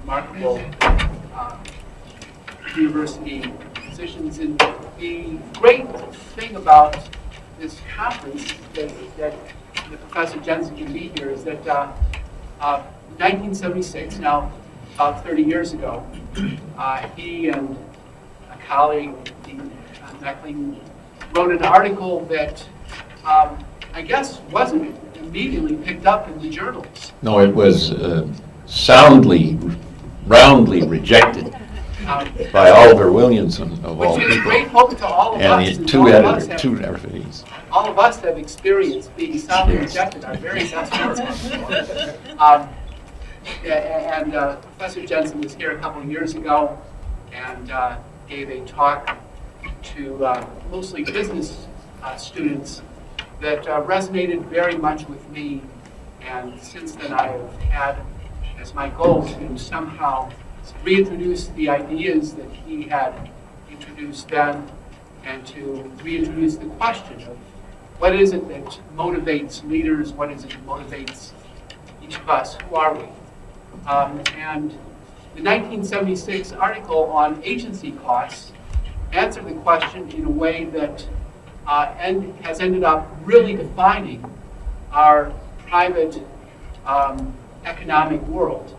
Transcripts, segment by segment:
remarkable university positions. And the great thing about this conference that Professor Jensen can be here is that 1976, now about 30 years ago, he and a colleague, Dean Meckling, wrote an article that I guess wasn't immediately picked up in the journals. No, it was roundly rejected by Oliver Williamson, of all Which is people. great hope to all of us. And the two editors. All of us have experienced being soundly rejected our very best work. And Professor Jensen was here a couple of years ago and gave a talk to mostly business students that resonated very much with me. And since then I have had as my goal to somehow reintroduce the ideas that he had introduced then, and to reintroduce the question of what is it that motivates leaders, what is it that motivates each of us, who are we? And the 1976 article on agency costs answered the question in a way that has ended up really defining our private economic world.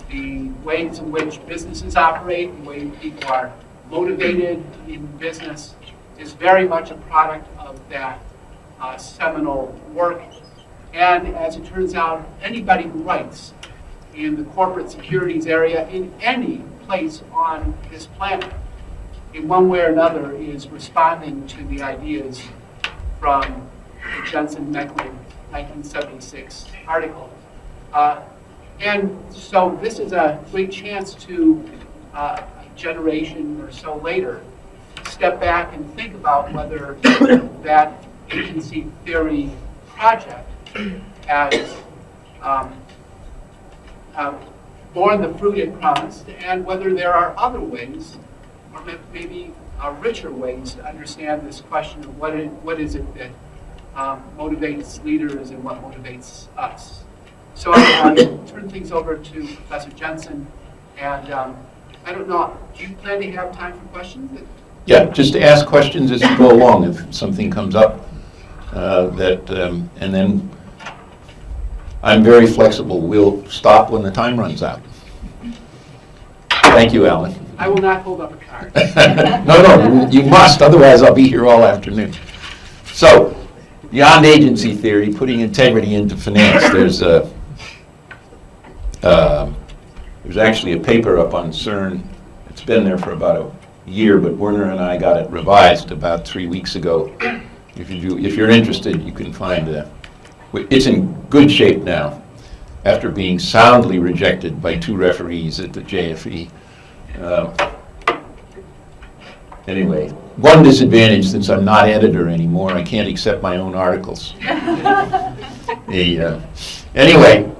The ways in which businesses operate, the way people are motivated in business is very much a product of that seminal work. And as it turns out, anybody who writes in the corporate securities area in any place on this planet, in one way or another, is responding to the ideas from the Jensen-Meckling 1976 article. And so this is a great chance to, a generation or so later, step back and think about whether that agency theory project has borne the fruit it promised, and whether there are other ways, or maybe richer ways, to understand this question of what is it that motivates leaders and what motivates us. So I'll turn things over to Professor Jensen, and I don't know, do you plan to have time for questions? Yeah, just ask questions as you go along if something comes up. And then I'm very flexible. We'll stop when the time runs out. Thank you, Alan. I will not hold up a card. No, you must, otherwise I'll be here all afternoon. So, beyond agency theory, putting integrity into finance, there's actually a paper up on CERN. It's been there for about a year, but Werner and I got it revised about 3 weeks ago. If you're interested, you can find it. It's in good shape now, after being soundly rejected by 2 referees at the JFE. Anyway, one disadvantage, since I'm not editor anymore, I can't accept my own articles. Anyway,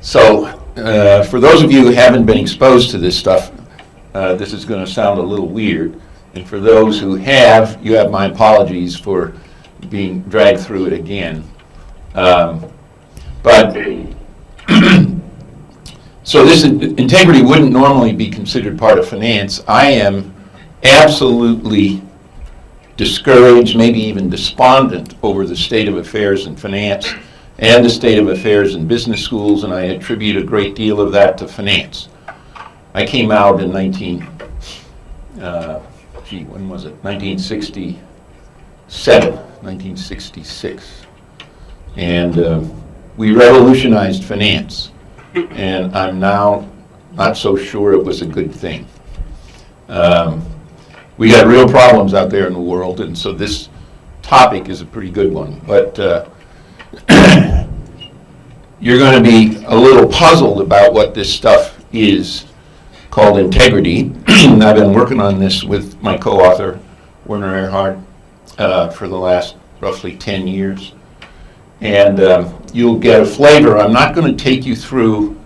so for those of you who haven't been exposed to this stuff, this is going to sound a little weird. And for those who have, you have my apologies for being dragged through it again. But so this integrity wouldn't normally be considered part of finance. I am absolutely discouraged, maybe even despondent over the state of affairs in finance and the state of affairs in business schools, and I attribute a great deal of that to finance. I came out in 1966, and we revolutionized finance, and I'm now not so sure it was a good thing. We got real problems out there in the world, and so this topic is a pretty good one, but you're going to be a little puzzled about what this stuff is called integrity. I've been working on this with my co-author, Werner Erhard, for the last roughly 10 years. And you'll get a flavor. I'm not going to take you through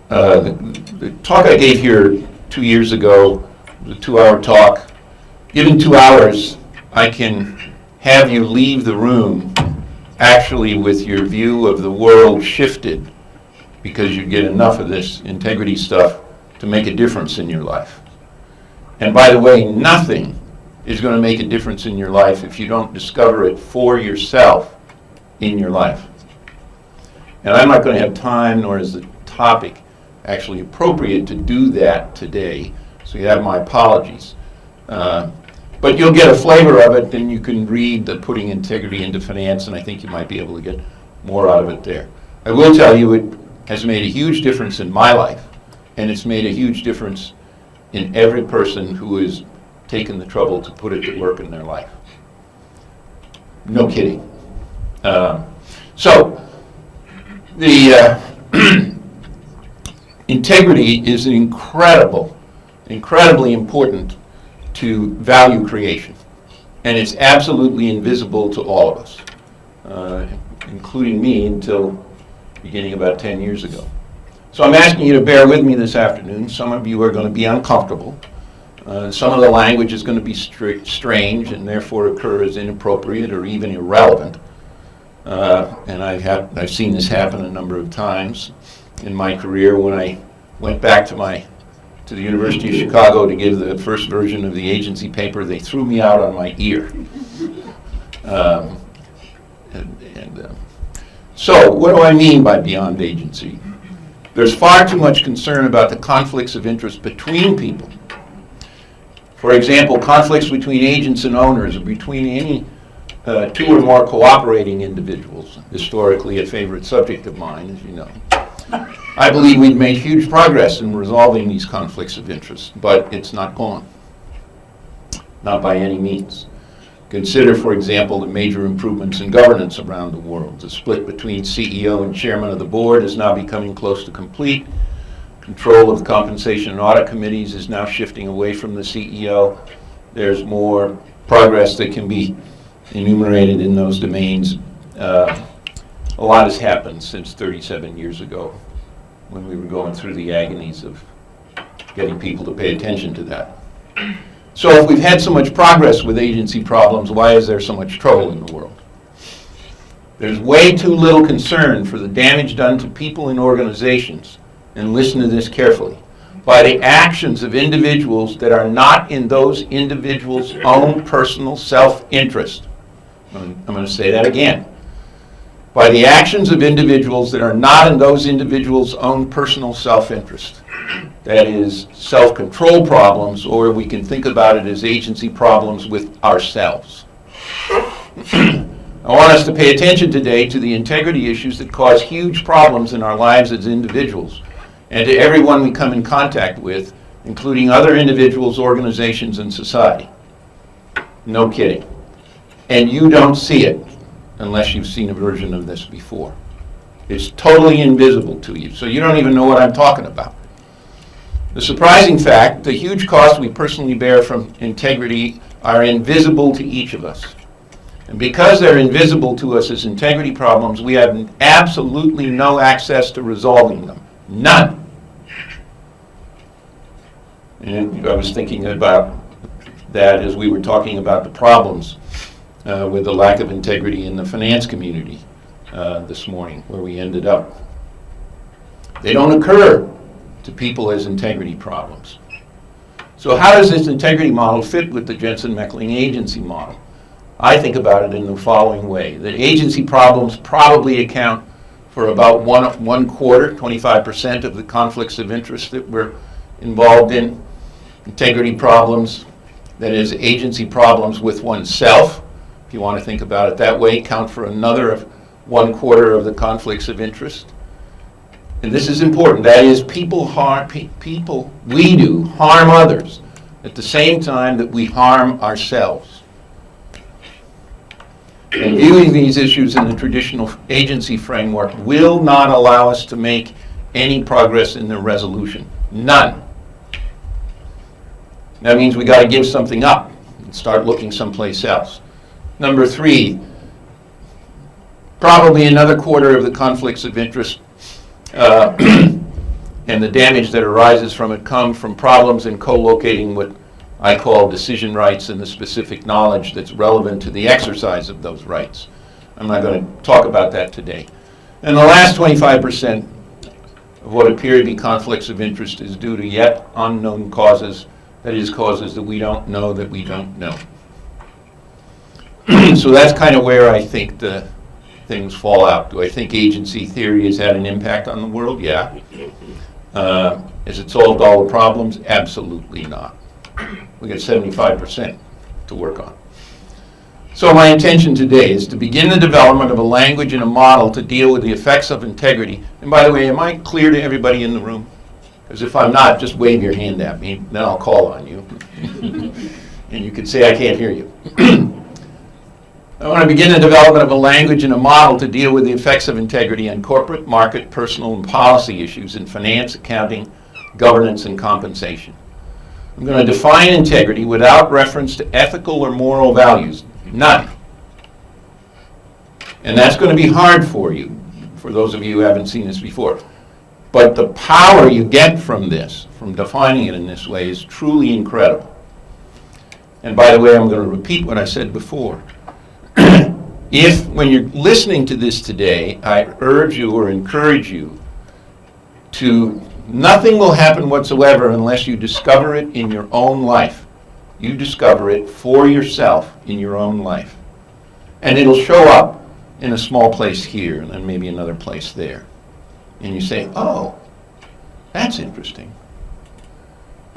the talk I gave here 2 years ago, the 2-hour talk. Given 2 hours, I can have you leave the room actually with your view of the world shifted because you get enough of this integrity stuff to make a difference in your life. And by the way, nothing is going to make a difference in your life if you don't discover it for yourself in your life. And I'm not going to have time, nor is the topic actually appropriate to do that today, so you have my apologies. But you'll get a flavor of it, then you can read the Putting Integrity into Finance, and I think you might be able to get more out of it there. I will tell you it has made a huge difference in my life, and it's made a huge difference in every person who has taken the trouble to put it to work in their life. No kidding. So, the integrity is incredibly important to value creation. And it's absolutely invisible to all of us, including me until beginning about 10 years ago. So I'm asking you to bear with me this afternoon. Some of you are going to be uncomfortable. Some of the language is going to be strange and therefore occur as inappropriate or even irrelevant. And I've seen this happen a number of times in my career. When I went back to the University of Chicago to give the first version of the agency paper, they threw me out on my ear. So what do I mean by beyond agency? There's far too much concern about the conflicts of interest between people. For example, conflicts between agents and owners, or between any two or more cooperating individuals, historically a favorite subject of mine, as you know. I believe we've made huge progress in resolving these conflicts of interest, but it's not gone. Not by any means. Consider, for example, the major improvements in governance around the world. The split between CEO and chairman of the board is now becoming close to complete. Control of the compensation and audit committees is now shifting away from the CEO. There's more progress that can be enumerated in those domains. A lot has happened since 37 years ago when we were going through the agonies of getting people to pay attention to that. So if we've had so much progress with agency problems, why is there so much trouble in the world? There's way too little concern for the damage done to people and organizations, and listen to this carefully, by the actions of individuals that are not in those individuals' own personal self-interest. I'm going to say that again. By the actions of individuals that are not in those individuals' own personal self-interest. That is, self-control problems, or we can think about it as agency problems with ourselves. I want us to pay attention today to the integrity issues that cause huge problems in our lives as individuals, and to everyone we come in contact with, including other individuals, organizations, and society. No kidding. And you don't see it unless you've seen a version of this before. It's totally invisible to you, so you don't even know what I'm talking about. The surprising fact, the huge costs we personally bear from integrity are invisible to each of us. And because they're invisible to us as integrity problems, we have absolutely no access to resolving them. None. And I was thinking about that as we were talking about the problems with the lack of integrity in the finance community this morning, where we ended up. They don't occur to people as integrity problems. So how does this integrity model fit with the Jensen-Meckling agency model? I think about it in the following way. The agency problems probably account for about one quarter, 25% of the conflicts of interest that we're involved in. Integrity problems, that is, agency problems with oneself, if you want to think about it that way, count for another 1/4 of the conflicts of interest. And this is important. That is, we do harm others at the same time that we harm ourselves. And viewing these issues in the traditional agency framework will not allow us to make any progress in their resolution. None. That means we got to give something up and start looking someplace else. Number 3, probably another 1/4 of the conflicts of interest and the damage that arises from it come from problems in co-locating what I call decision rights and the specific knowledge that's relevant to the exercise of those rights. I'm not going to talk about that today. And the last 25% of what appear to be conflicts of interest is due to yet unknown causes, that is, causes that we don't know that we don't know. So that's kind of where I think the things fall out. Do I think agency theory has had an impact on the world? Yeah. Has it solved all the problems? Absolutely not. We got 75% to work on. So my intention today is to begin the development of a language and a model to deal with the effects of integrity. And by the way, am I clear to everybody in the room? Because if I'm not, just wave your hand at me, then I'll call on you. And you could say, I can't hear you. I want to begin the development of a language and a model to deal with the effects of integrity on corporate, market, personal, and policy issues in finance, accounting, governance, and compensation. I'm going to define integrity without reference to ethical or moral values. None. And that's going to be hard for you, for those of you who haven't seen this before. But the power you get from this, from defining it in this way, is truly incredible. And by the way, I'm going to repeat what I said before. If, when you're listening to this today, I urge you or encourage you to, nothing will happen whatsoever unless you discover it in your own life. You discover it for yourself in your own life. And it'll show up in a small place here and then maybe another place there. And you say, oh, that's interesting.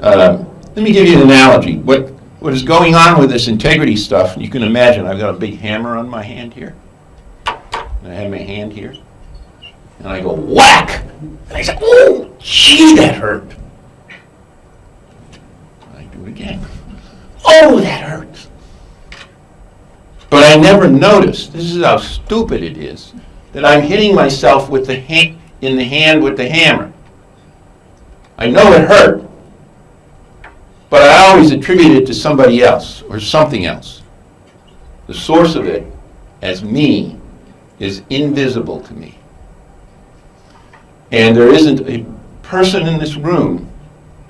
Let me give you an analogy. What is going on with this integrity stuff, you can imagine I've got a big hammer on my hand here. And I have my hand here. And I go, whack! And I say, oh, gee, that hurt. I do it again. Oh, that hurts. But I never noticed, this is how stupid it is, that I'm hitting myself with in the hand with the hammer. I know it hurt, but I always attribute it to somebody else or something else. The source of it, as me, is invisible to me. And there isn't a person in this room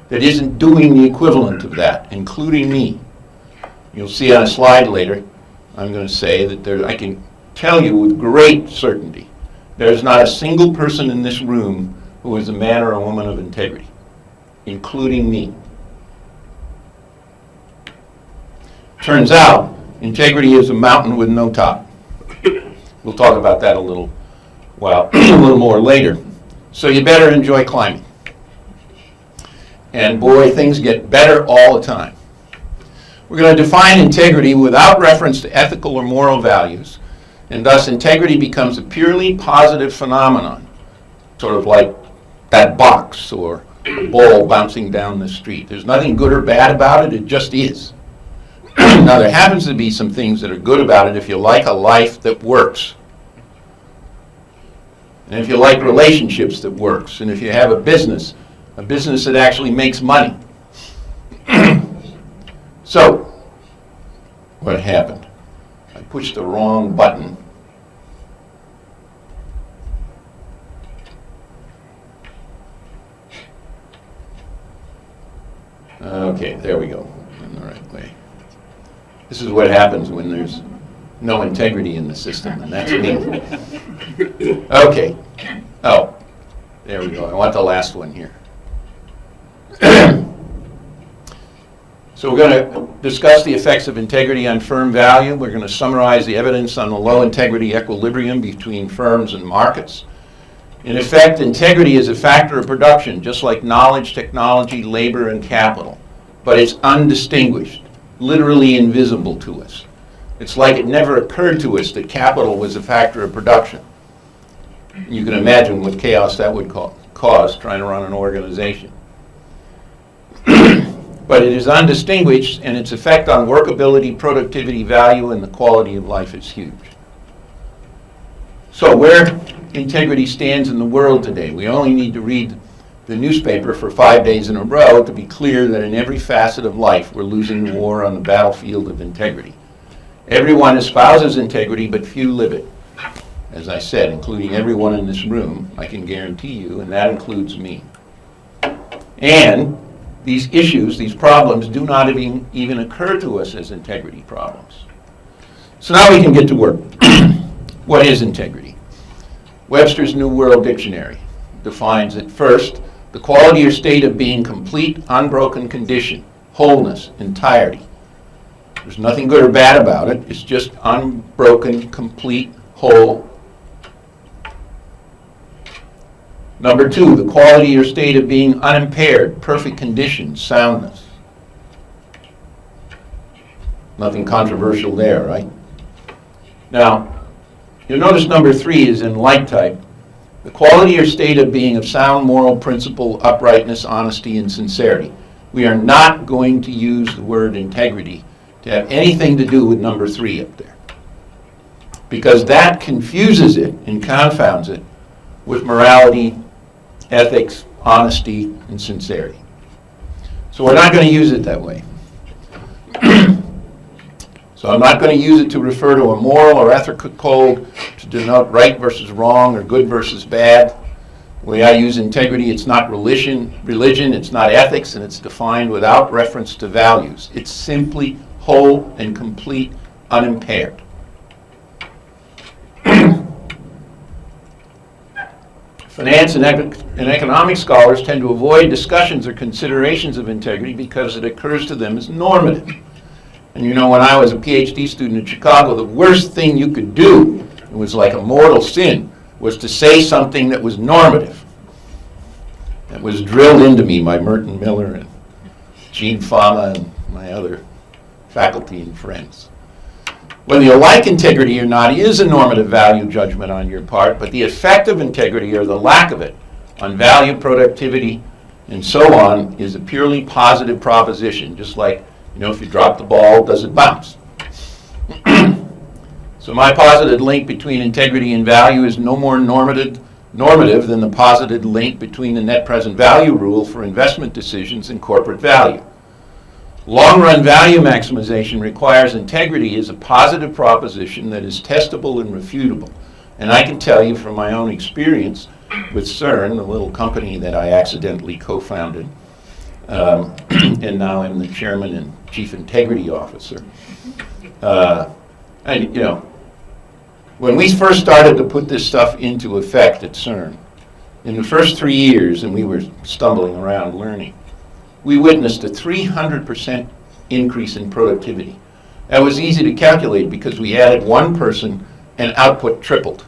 that isn't doing the equivalent of that, including me. You'll see on a slide later, I'm going to say that I can tell you with great certainty, there's not a single person in this room who is a man or a woman of integrity, including me. Turns out, integrity is a mountain with no top. We'll talk about that a little more later. So you better enjoy climbing. And boy, things get better all the time. We're going to define integrity without reference to ethical or moral values, and thus integrity becomes a purely positive phenomenon, sort of like that box or a ball bouncing down the street. There's nothing good or bad about it, it just is. Now, there happens to be some things that are good about it if you like a life that works. And if you like relationships that works. And if you have a business that actually makes money. So, what happened? I pushed the wrong button. Okay, there we go. In the right way. This is what happens when there's no integrity in the system, and that's me. Okay. Oh, there we go. I want the last one here. So we're going to discuss the effects of integrity on firm value. We're going to summarize the evidence on the low integrity equilibrium between firms and markets. In effect, integrity is a factor of production, just like knowledge, technology, labor, and capital. But it's undistinguished, literally invisible to us. It's like it never occurred to us that capital was a factor of production. You can imagine what chaos that would cause trying to run an organization. But it is undistinguished, and its effect on workability, productivity, value, and the quality of life is huge. So where integrity stands in the world today, we only need to read the newspaper for 5 days in a row to be clear that in every facet of life we're losing the war on the battlefield of integrity. Everyone espouses integrity, but few live it. As I said, including everyone in this room, I can guarantee you, and that includes me. And these issues, these problems, do not even occur to us as integrity problems. So now we can get to work. What is integrity? Webster's New World Dictionary defines it. First, the quality or state of being complete, unbroken condition, wholeness, entirety. There's nothing good or bad about it. It's just unbroken, complete, whole. Number two, the quality or state of being unimpaired, perfect condition, soundness. Nothing controversial there, right? Now, you'll notice number three is in like type. The quality or state of being of sound moral principle, uprightness, honesty, and sincerity. We are not going to use the word integrity to have anything to do with number three up there, because that confuses it and confounds it with morality, ethics, honesty, and sincerity. So we're not going to use it that way. So I'm not going to use it to refer to a moral or ethical code to denote right versus wrong or good versus bad. The way I use integrity, it's not religion, it's not ethics, and it's defined without reference to values. It's simply whole and complete, unimpaired. Finance and economic scholars tend to avoid discussions or considerations of integrity because it occurs to them as normative. And you know, when I was a PhD student in Chicago, the worst thing you could do, it was like a mortal sin, was to say something that was normative. That was drilled into me by Merton Miller and Gene Fama and my other faculty and friends. Whether you like integrity or not is a normative value judgment on your part, but the effect of integrity or the lack of it on value, productivity, and so on is a purely positive proposition, just like, you know, if you drop the ball, does it bounce? So my posited link between integrity and value is no more normative than the posited link between the net present value rule for investment decisions and corporate value. Long-run value maximization requires integrity as a positive proposition that is testable and refutable. And I can tell you from my own experience with CERN, the little company that I accidentally co-founded, and now I'm the chairman and chief integrity officer. And you know, when we first started to put this stuff into effect at CERN, in the first 3 years, and we were stumbling around learning, we witnessed a 300% increase in productivity. That was easy to calculate because we added one person and output tripled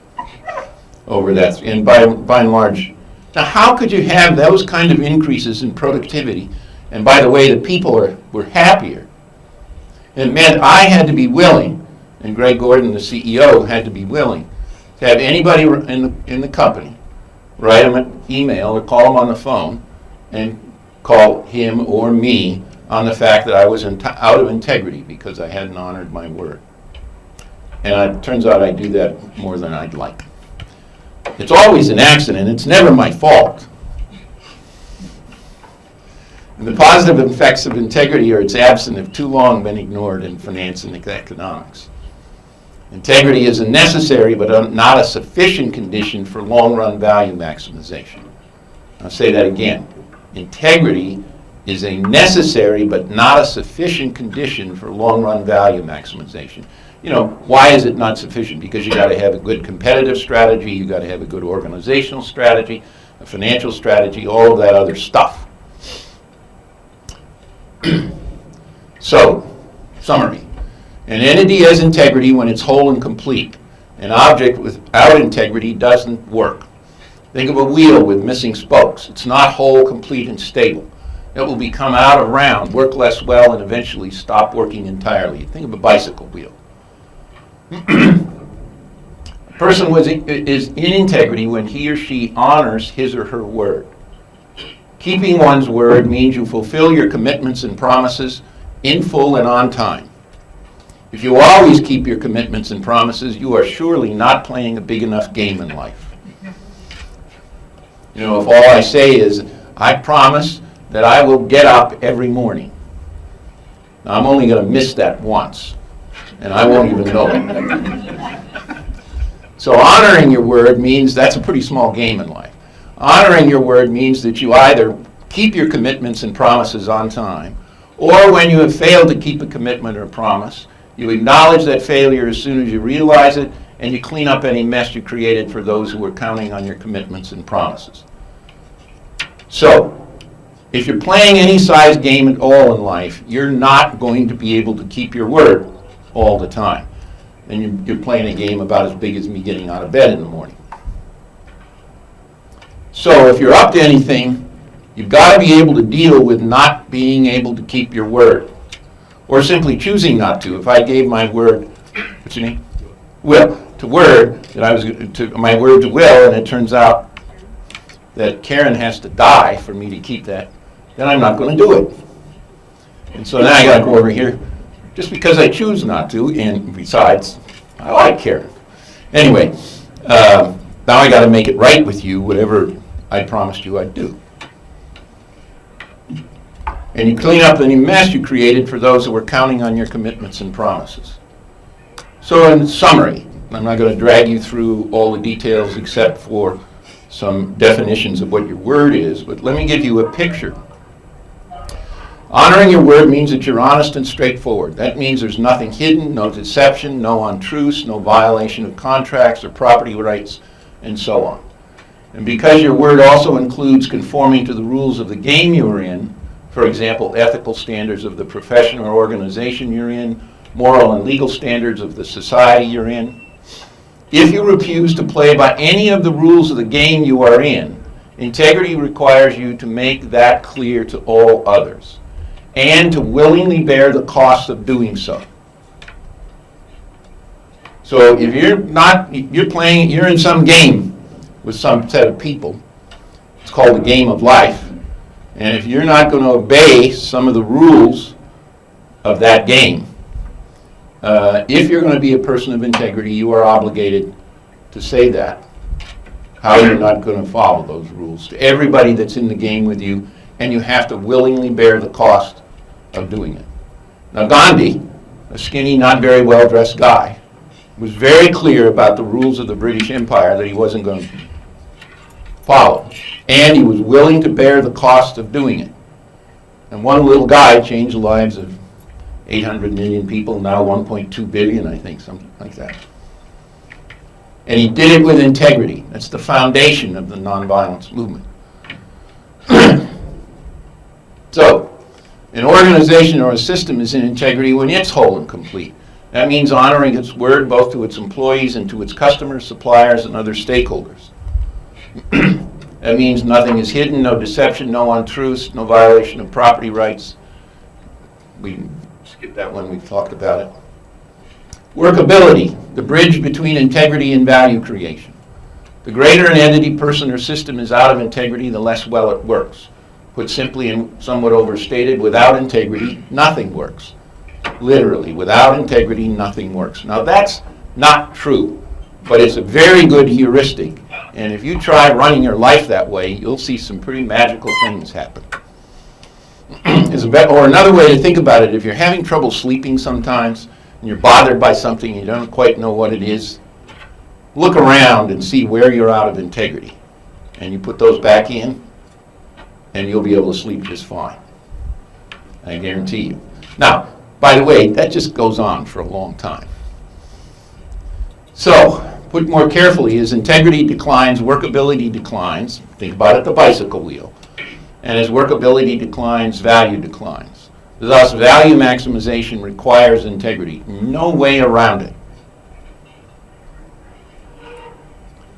over that, and by and large. Now, how could you have those kind of increases in productivity? And by the way, the people were happier. It meant I had to be willing, and Greg Gordon, the CEO, had to be willing to have anybody in the company write them an email or call them on the phone and call him or me on the fact that I was out of integrity because I hadn't honored my word. And it turns out I do that more than I'd like. It's always an accident. It's never my fault. And the positive effects of integrity are its absence have too long been ignored in finance and economics. Integrity is a necessary but not a sufficient condition for long-run value maximization. I'll say that again. Integrity is a necessary but not a sufficient condition for long-run value maximization. You know, why is it not sufficient? Because you got to have a good competitive strategy, you got to have a good organizational strategy, a financial strategy, all of that other stuff. So, summary. An entity has integrity when it's whole and complete. An object without integrity doesn't work. Think of a wheel with missing spokes. It's not whole, complete, and stable. It will become out of round, work less well, and eventually stop working entirely. Think of a bicycle wheel. A person is in integrity when he or she honors his or her word. Keeping one's word means you fulfill your commitments and promises in full and on time. If you always keep your commitments and promises, you are surely not playing a big enough game in life. You know, if all I say is, I promise that I will get up every morning. Now, I'm only going to miss that once, and I won't even know it. So honoring your word means that's a pretty small game in life. Honoring your word means that you either keep your commitments and promises on time, or when you have failed to keep a commitment or promise, you acknowledge that failure as soon as you realize it, and you clean up any mess you created for those who were counting on your commitments and promises. So, if you're playing any size game at all in life, you're not going to be able to keep your word all the time. And you're playing a game about as big as me getting out of bed in the morning. So if you're up to anything, you've got to be able to deal with not being able to keep your word. Or simply choosing not to. If I gave my word, what's your name? Will, to Word, that I was to my word to Will, and it turns out that Karen has to die for me to keep that, then I'm not going to do it. And so now I got to go over here, just because I choose not to, and besides, I like Karen. Anyway, now I got to make it right with you, whatever I promised you I'd do. And you clean up any mess you created for those who were counting on your commitments and promises. So in summary, I'm not going to drag you through all the details except for some definitions of what your word is, but let me give you a picture. Honoring your word means that you're honest and straightforward. That means there's nothing hidden, no deception, no untruths, no violation of contracts or property rights, and so on. And because your word also includes conforming to the rules of the game you are in, for example, ethical standards of the profession or organization you're in, moral and legal standards of the society you're in, if you refuse to play by any of the rules of the game you are in, integrity requires you to make that clear to all others, and to willingly bear the cost of doing so. So if you're in some game with some set of people, it's called the game of life, and if you're not going to obey some of the rules of that game, if you're going to be a person of integrity, you are obligated to say that, how you're not going to follow those rules to everybody that's in the game with you, and you have to willingly bear the cost of doing it. Now Gandhi, a skinny, not very well-dressed guy, was very clear about the rules of the British Empire that he wasn't going to follow, and he was willing to bear the cost of doing it. And one little guy changed the lives of 800 million people, now 1.2 billion, I think, something like that. And he did it with integrity. That's the foundation of the nonviolence movement. So, an organization or a system is in integrity when it's whole and complete. That means honoring its word both to its employees and to its customers, suppliers, and other stakeholders. That means nothing is hidden, no deception, no untruths, no violation of property rights. We can skip that one, we've talked about it. Workability, the bridge between integrity and value creation. The greater an entity, person, or system is out of integrity, the less well it works. Put simply and somewhat overstated, without integrity, nothing works. Literally, without integrity, nothing works. Now that's not true, but it's a very good heuristic. And if you try running your life that way, you'll see some pretty magical things happen. Or another way to think about it, if you're having trouble sleeping sometimes, and you're bothered by something, you don't quite know what it is, look around and see where you're out of integrity. And you put those back in, and you'll be able to sleep just fine. I guarantee you. Now, by the way, that just goes on for a long time. So, put more carefully, as integrity declines, workability declines. Think about it, the bicycle wheel. And as workability declines, value declines. Thus, value maximization requires integrity. No way around it.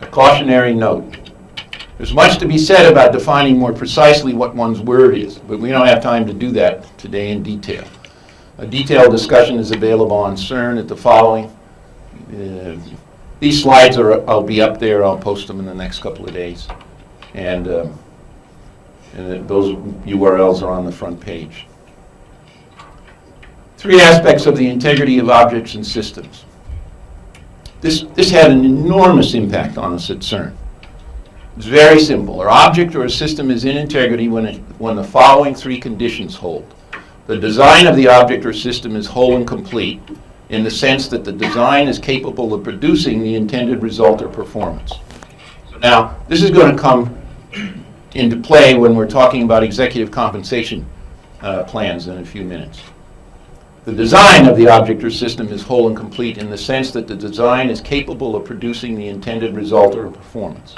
A cautionary note. There's much to be said about defining more precisely what one's word is, but we don't have time to do that today in detail. A detailed discussion is available on CERN at the following. These slides I'll be up there. I'll post them in the next couple of days. And those URLs are on the front page. 3 aspects of the integrity of objects and systems. This had an enormous impact on us at CERN. It's very simple. Our object or a system is in integrity when the following 3 conditions hold. The design of the object or system is whole and complete in the sense that the design is capable of producing the intended result or performance. So now, this is going to come into play when we're talking about executive compensation plans in a few minutes. The design of the object or system is whole and complete in the sense that the design is capable of producing the intended result or performance.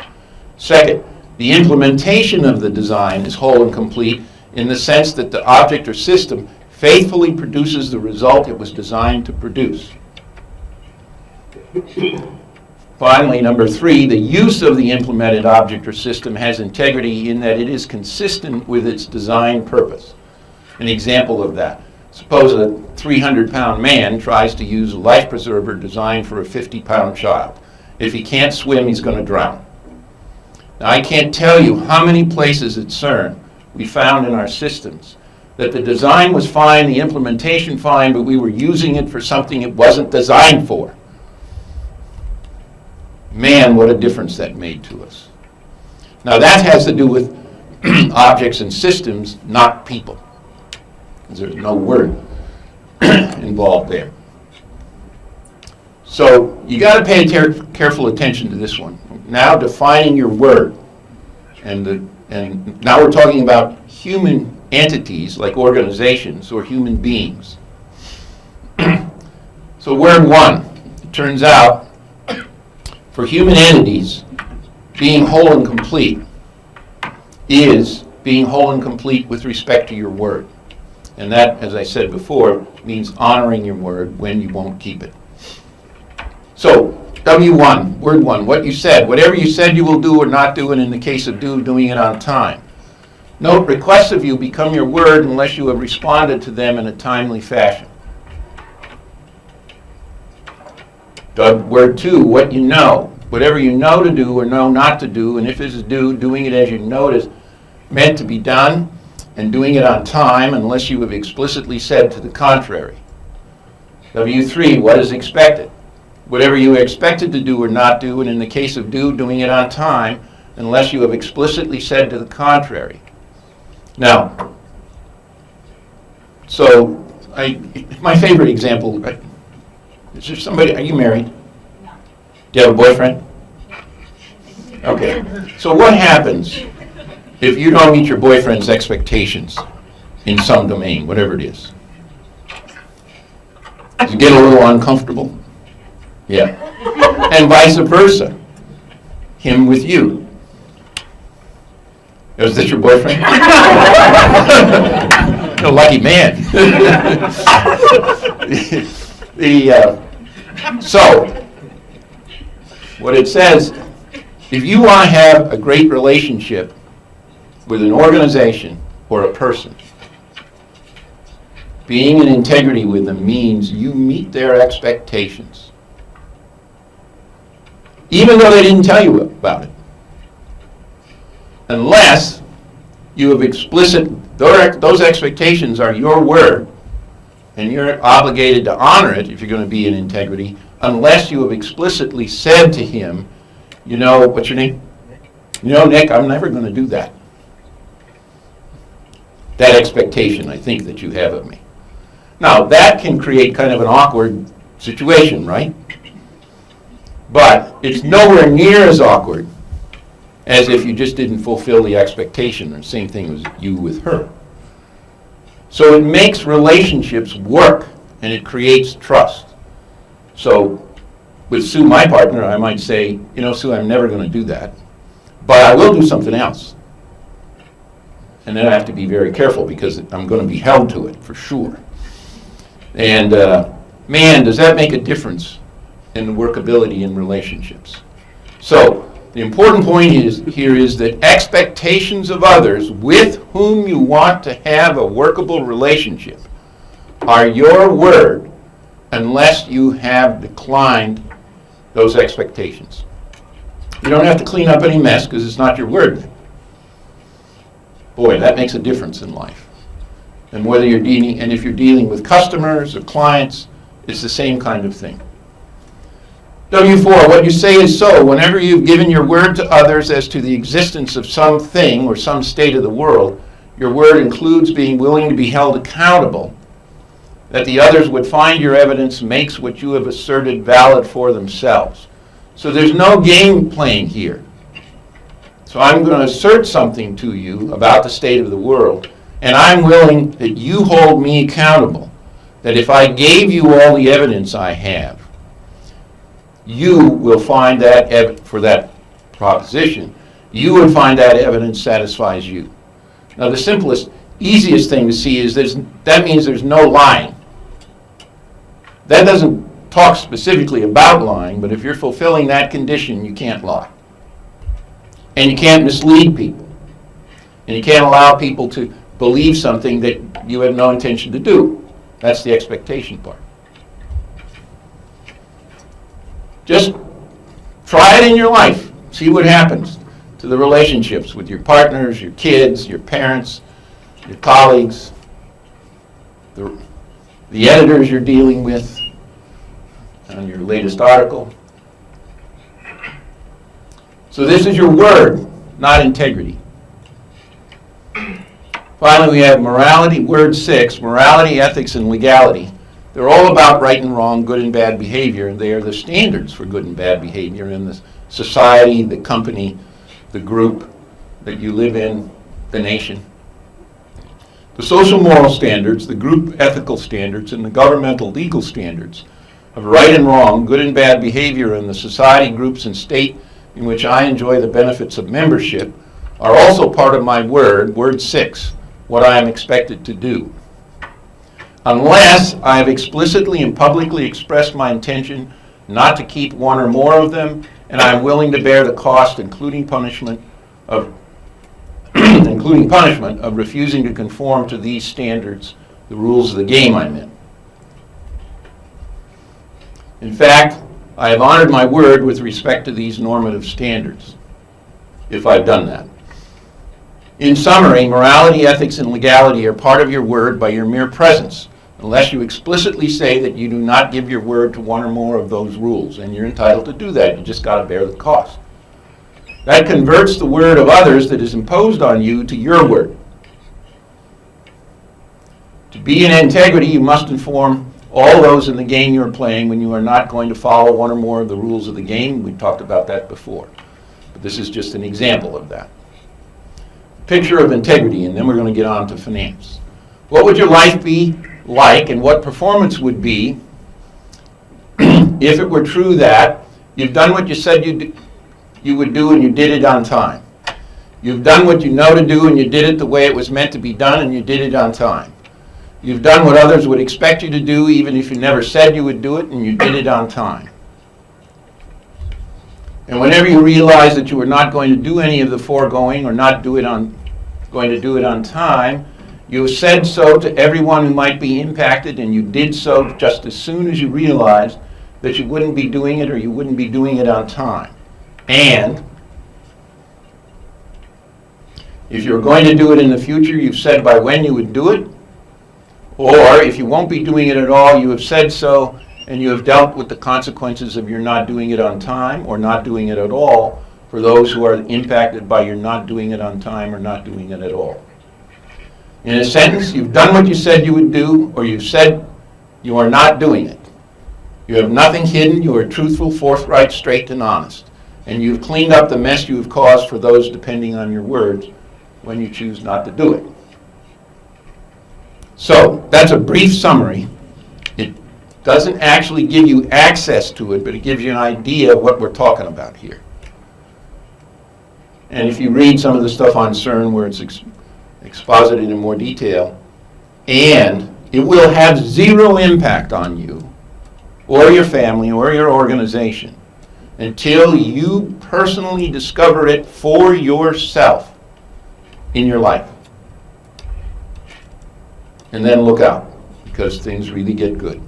Second, The implementation of the design is whole and complete in the sense that the object or system faithfully produces the result it was designed to produce. Finally, number 3, the use of the implemented object or system has integrity in that it is consistent with its design purpose. An example of that: suppose a 300-pound man tries to use a life preserver designed for a 50-pound child. If he can't swim, he's going to drown. Now, I can't tell you how many places at CERN we found in our systems that the design was fine, the implementation fine, but we were using it for something it wasn't designed for. Man, what a difference that made to us. Now, that has to do with objects and systems, not people. There's no word involved there. So you got to pay careful attention to this one. Now defining your word. And now we're talking about human entities like organizations or human beings. So word 1, it turns out, for human entities, being whole and complete is being whole and complete with respect to your word. And that, as I said before, means honoring your word when you won't keep it. So, W1, word 1, what you said. Whatever you said you will do or not do, and in the case of doing it on time. Note, requests of you become your word unless you have responded to them in a timely fashion. Word 2, what you know. Whatever you know to do or know not to do, and if it is due, doing it as you know it is meant to be done, and doing it on time unless you have explicitly said to the contrary. W3, what is expected. Whatever you are expected to do or not do, and in the case of doing it on time unless you have explicitly said to the contrary. Now, so my favorite example, right? Is there somebody, are you married? No. Do you have a boyfriend? Okay. So what happens if you don't meet your boyfriend's expectations in some domain, whatever it is? Does it get a little uncomfortable? Yeah. And vice versa. Him with you. Is this your boyfriend? A lucky man. So, what it says, if you want to have a great relationship with an organization or a person, being in integrity with them means you meet their expectations, even though they didn't tell you about it. Unless you have those expectations are your word, and you're obligated to honor it if you're going to be in integrity, unless you have explicitly said to him, you know, what's your name? You know, Nick, I'm never going to do that. That expectation, I think, that you have of me. Now, that can create kind of an awkward situation, right? But it's nowhere near as awkward as if you just didn't fulfill the expectation, or same thing as you with her. So it makes relationships work, and it creates trust. So with Sue, my partner, I might say, you know, Sue, I'm never going to do that, but I will do something else. And then I have to be very careful because I'm going to be held to it for sure. And man, does that make a difference in the workability in relationships. So the important point here is that expectations of others with whom you want to have a workable relationship are your word unless you have declined those expectations. You don't have to clean up any mess because it's not your word. Boy, that makes a difference in life. And whether you're dealing, and if you're dealing with customers or clients, it's the same kind of thing. W4, what you say is so. Whenever you've given your word to others as to the existence of something or some state of the world, your word includes being willing to be held accountable, that the others would find your evidence makes what you have asserted valid for themselves. So there's no game playing here. So I'm going to assert something to you about the state of the world, and I'm willing that you hold me accountable, that if I gave you all the evidence I have, you will find that for that proposition, you would find that evidence satisfies you. Now, the simplest, easiest thing to see is that means there's no lying. That doesn't talk specifically about lying, but if you're fulfilling that condition, you can't lie. And you can't mislead people. And you can't allow people to believe something that you had no intention to do. That's the expectation part. Just try it in your life. See what happens to the relationships with your partners, your kids, your parents, your colleagues, the editors you're dealing with on your latest article. So this is your word, not integrity. Finally, we have morality, word 6, morality, ethics, and legality. They're all about right and wrong, good and bad behavior, and they are the standards for good and bad behavior in the society, the company, the group that you live in, the nation. The social moral standards, the group ethical standards, and the governmental legal standards of right and wrong, good and bad behavior in the society, groups, and state in which I enjoy the benefits of membership are also part of my word 6, what I am expected to do. Unless I have explicitly and publicly expressed my intention not to keep one or more of them, and I am willing to bear the cost, including punishment of refusing to conform to these standards, the rules of the game I'm in. In fact, I have honored my word with respect to these normative standards, if I've done that. In summary, morality, ethics, and legality are part of your word by your mere presence, unless you explicitly say that you do not give your word to one or more of those rules, and you're entitled to do that. You just got to bear the cost. That converts the word of others that is imposed on you to your word. To be in integrity, you must inform all those in the game you're playing when you are not going to follow one or more of the rules of the game. We talked about that before. But this is just an example of that. Picture of integrity, and then we're going to get on to finance. What would your life be like, and what performance would be if it were true that you've done what you said you would do and you did it on time? You've done what you know to do and you did it the way it was meant to be done and you did it on time. You've done what others would expect you to do even if you never said you would do it and you did it on time. And whenever you realize that you are not going to do any of the foregoing or not going to do it on time, you have said so to everyone who might be impacted, and you did so just as soon as you realized that you wouldn't be doing it or you wouldn't be doing it on time. And if you're going to do it in the future, you've said by when you would do it, or if you won't be doing it at all, you have said so, and you have dealt with the consequences of your not doing it on time or not doing it at all for those who are impacted by your not doing it on time or not doing it at all. In a sentence, you've done what you said you would do, or you've said you are not doing it. You have nothing hidden, you are truthful, forthright, straight, and honest. And you've cleaned up the mess you have caused for those depending on your words when you choose not to do it. So, that's a brief summary. It doesn't actually give you access to it, but it gives you an idea of what we're talking about here. And if you read some of the stuff on CERN where it's exposited in more detail, and it will have zero impact on you or your family or your organization until you personally discover it for yourself in your life. And then look out, because things really get good.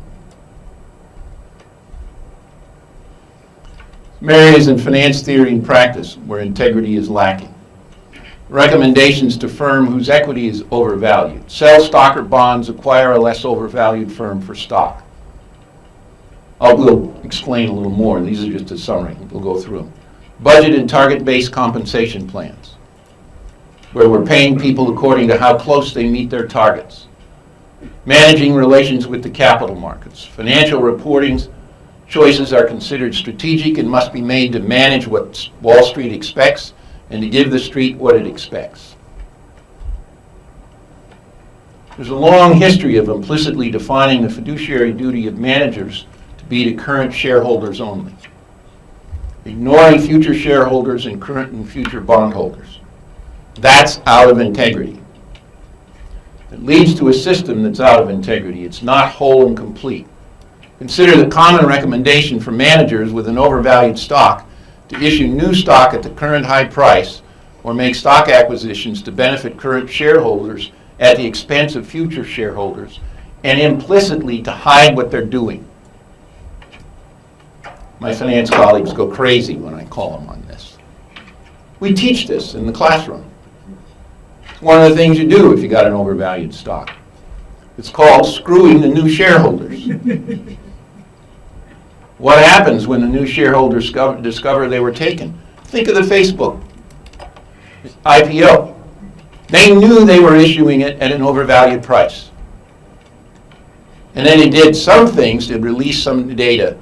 Some areas in finance theory and practice where integrity is lacking. Recommendations to firm whose equity is overvalued. Sell stock or bonds, acquire a less overvalued firm for stock. We'll explain a little more. These are just a summary. We'll go through them. Budget and target-based compensation plans, where we're paying people according to how close they meet their targets. Managing relations with the capital markets. Financial reporting choices are considered strategic and must be made to manage what Wall Street expects and to give the street what it expects. There's a long history of implicitly defining the fiduciary duty of managers to be to current shareholders only. ignoring future shareholders and current and future bondholders. That's out of integrity. It leads to a system that's out of integrity. It's not whole and complete. Consider the common recommendation for managers with an overvalued stock to issue new stock at the current high price or make stock acquisitions to benefit current shareholders at the expense of future shareholders, and implicitly to hide what they're doing. My finance colleagues go crazy when I call them on this. We teach this in the classroom. It's one of the things you do if you got an overvalued stock. It's called screwing the new shareholders. What happens when the new shareholders discover they were taken? Think of the Facebook IPO. They knew they were issuing it at an overvalued price. And then they did some things to release some data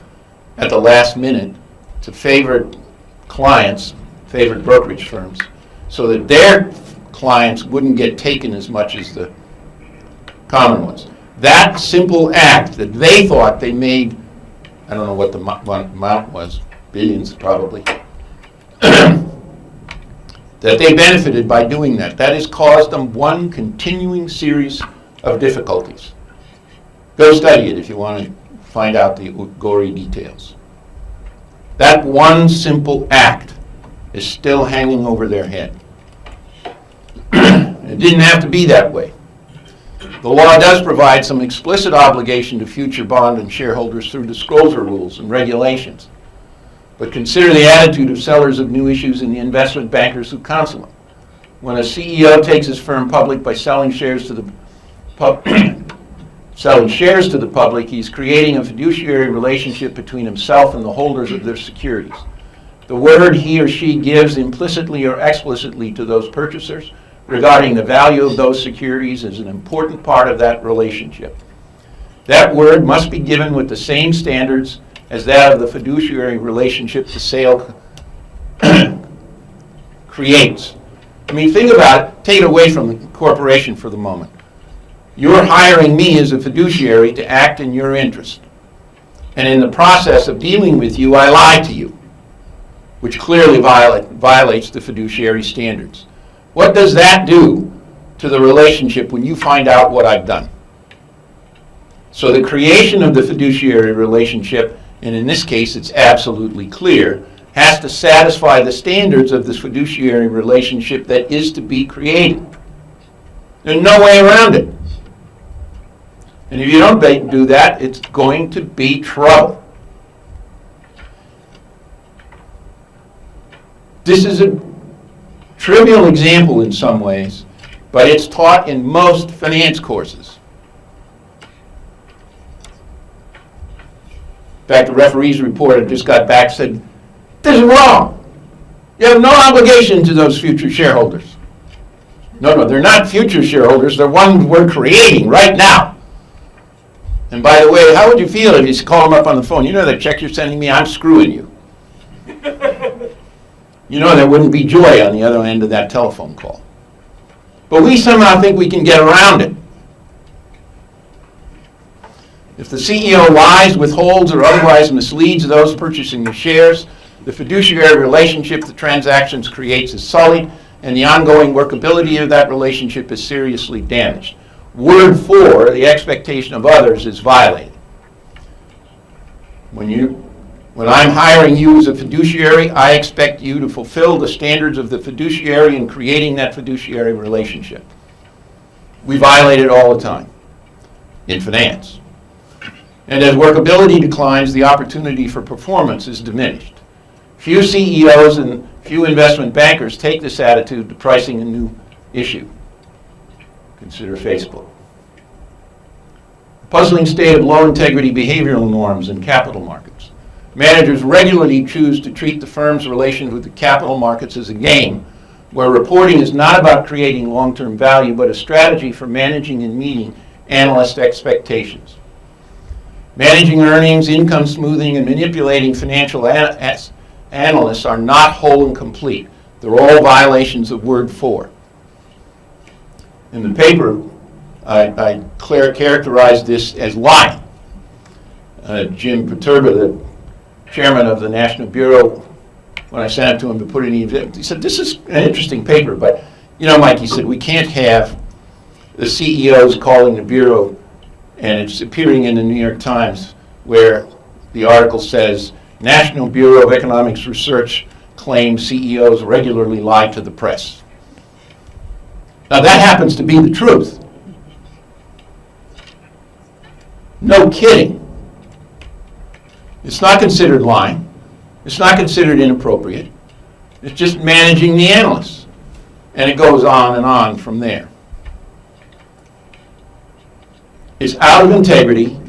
at the last minute to favored clients, favored brokerage firms, so that their clients wouldn't get taken as much as the common ones. That simple act that they thought they made, I don't know what the amount was, billions probably, that they benefited by doing that. That has caused them one continuing series of difficulties. Go study it if you want to find out the gory details. That one simple act is still hanging over their head. It didn't have to be that way. The law does provide some explicit obligation to future bond and shareholders through disclosure rules and regulations. But consider the attitude of sellers of new issues and the investment bankers who counsel them. When a CEO takes his firm public by selling shares to the public, he's creating a fiduciary relationship between himself and the holders of their securities. The word he or she gives implicitly or explicitly to those purchasers regarding the value of those securities is an important part of that relationship. That word must be given with the same standards as that of the fiduciary relationship the sale creates. I mean, think about it. Take it away from the corporation for the moment. You're hiring me as a fiduciary to act in your interest. And in the process of dealing with you, I lie to you, which clearly violates the fiduciary standards. What does that do to the relationship when you find out what I've done? So the creation of the fiduciary relationship, and in this case it's absolutely clear, has to satisfy the standards of this fiduciary relationship that is to be created. There's no way around it. And if you don't do that, it's going to be trouble. This is a trivial example in some ways, but it's taught in most finance courses. In fact, the referee's report I just got back said, this is wrong. You have no obligation to those future shareholders. No, they're not future shareholders. They're ones we're creating right now. And by the way, how would you feel if you call them up on the phone? You know that check you're sending me, I'm screwing you. You know there wouldn't be joy on the other end of that telephone call. But we somehow think we can get around it. If the CEO lies, withholds, or otherwise misleads those purchasing the shares, the fiduciary relationship the transactions creates is sullied, and the ongoing workability of that relationship is seriously damaged. Word 4, the expectation of others, is violated. When I'm hiring you as a fiduciary, I expect you to fulfill the standards of the fiduciary in creating that fiduciary relationship. We violate it all the time in finance. And as workability declines, the opportunity for performance is diminished. Few CEOs and few investment bankers take this attitude to pricing a new issue. Consider Facebook. A puzzling state of low integrity behavioral norms in capital markets. Managers regularly choose to treat the firm's relations with the capital markets as a game, where reporting is not about creating long-term value, but a strategy for managing and meeting analyst expectations. Managing earnings, income smoothing, and manipulating financial analysts are not whole and complete. They're all violations of Word 4. In the paper, I characterized this as lying. Jim Perturba, the chairman of the National Bureau when I sent it to him to put in the, he said, this is an interesting paper, but, you know, Mike, he said, we can't have the CEOs calling the Bureau, and it's appearing in the New York Times, where the article says, National Bureau of Economics Research claims CEOs regularly lie to the press. Now that happens to be the truth. No kidding. It's not considered lying. It's not considered inappropriate. It's just managing the analysts. And it goes on and on from there. It's out of integrity,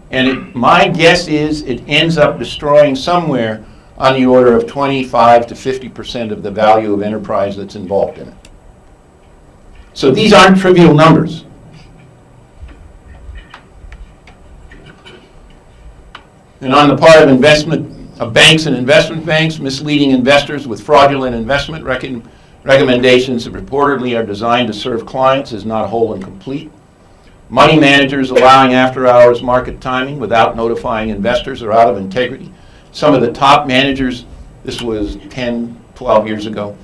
and my guess is it ends up destroying somewhere on the order of 25 to 50% of the value of enterprise that's involved in it. So these aren't trivial numbers. And on the part of banks and investment banks, misleading investors with fraudulent investment recommendations that reportedly are designed to serve clients is not whole and complete. Money managers allowing after-hours market timing without notifying investors are out of integrity. Some of the top managers, this was 10, 12 years ago,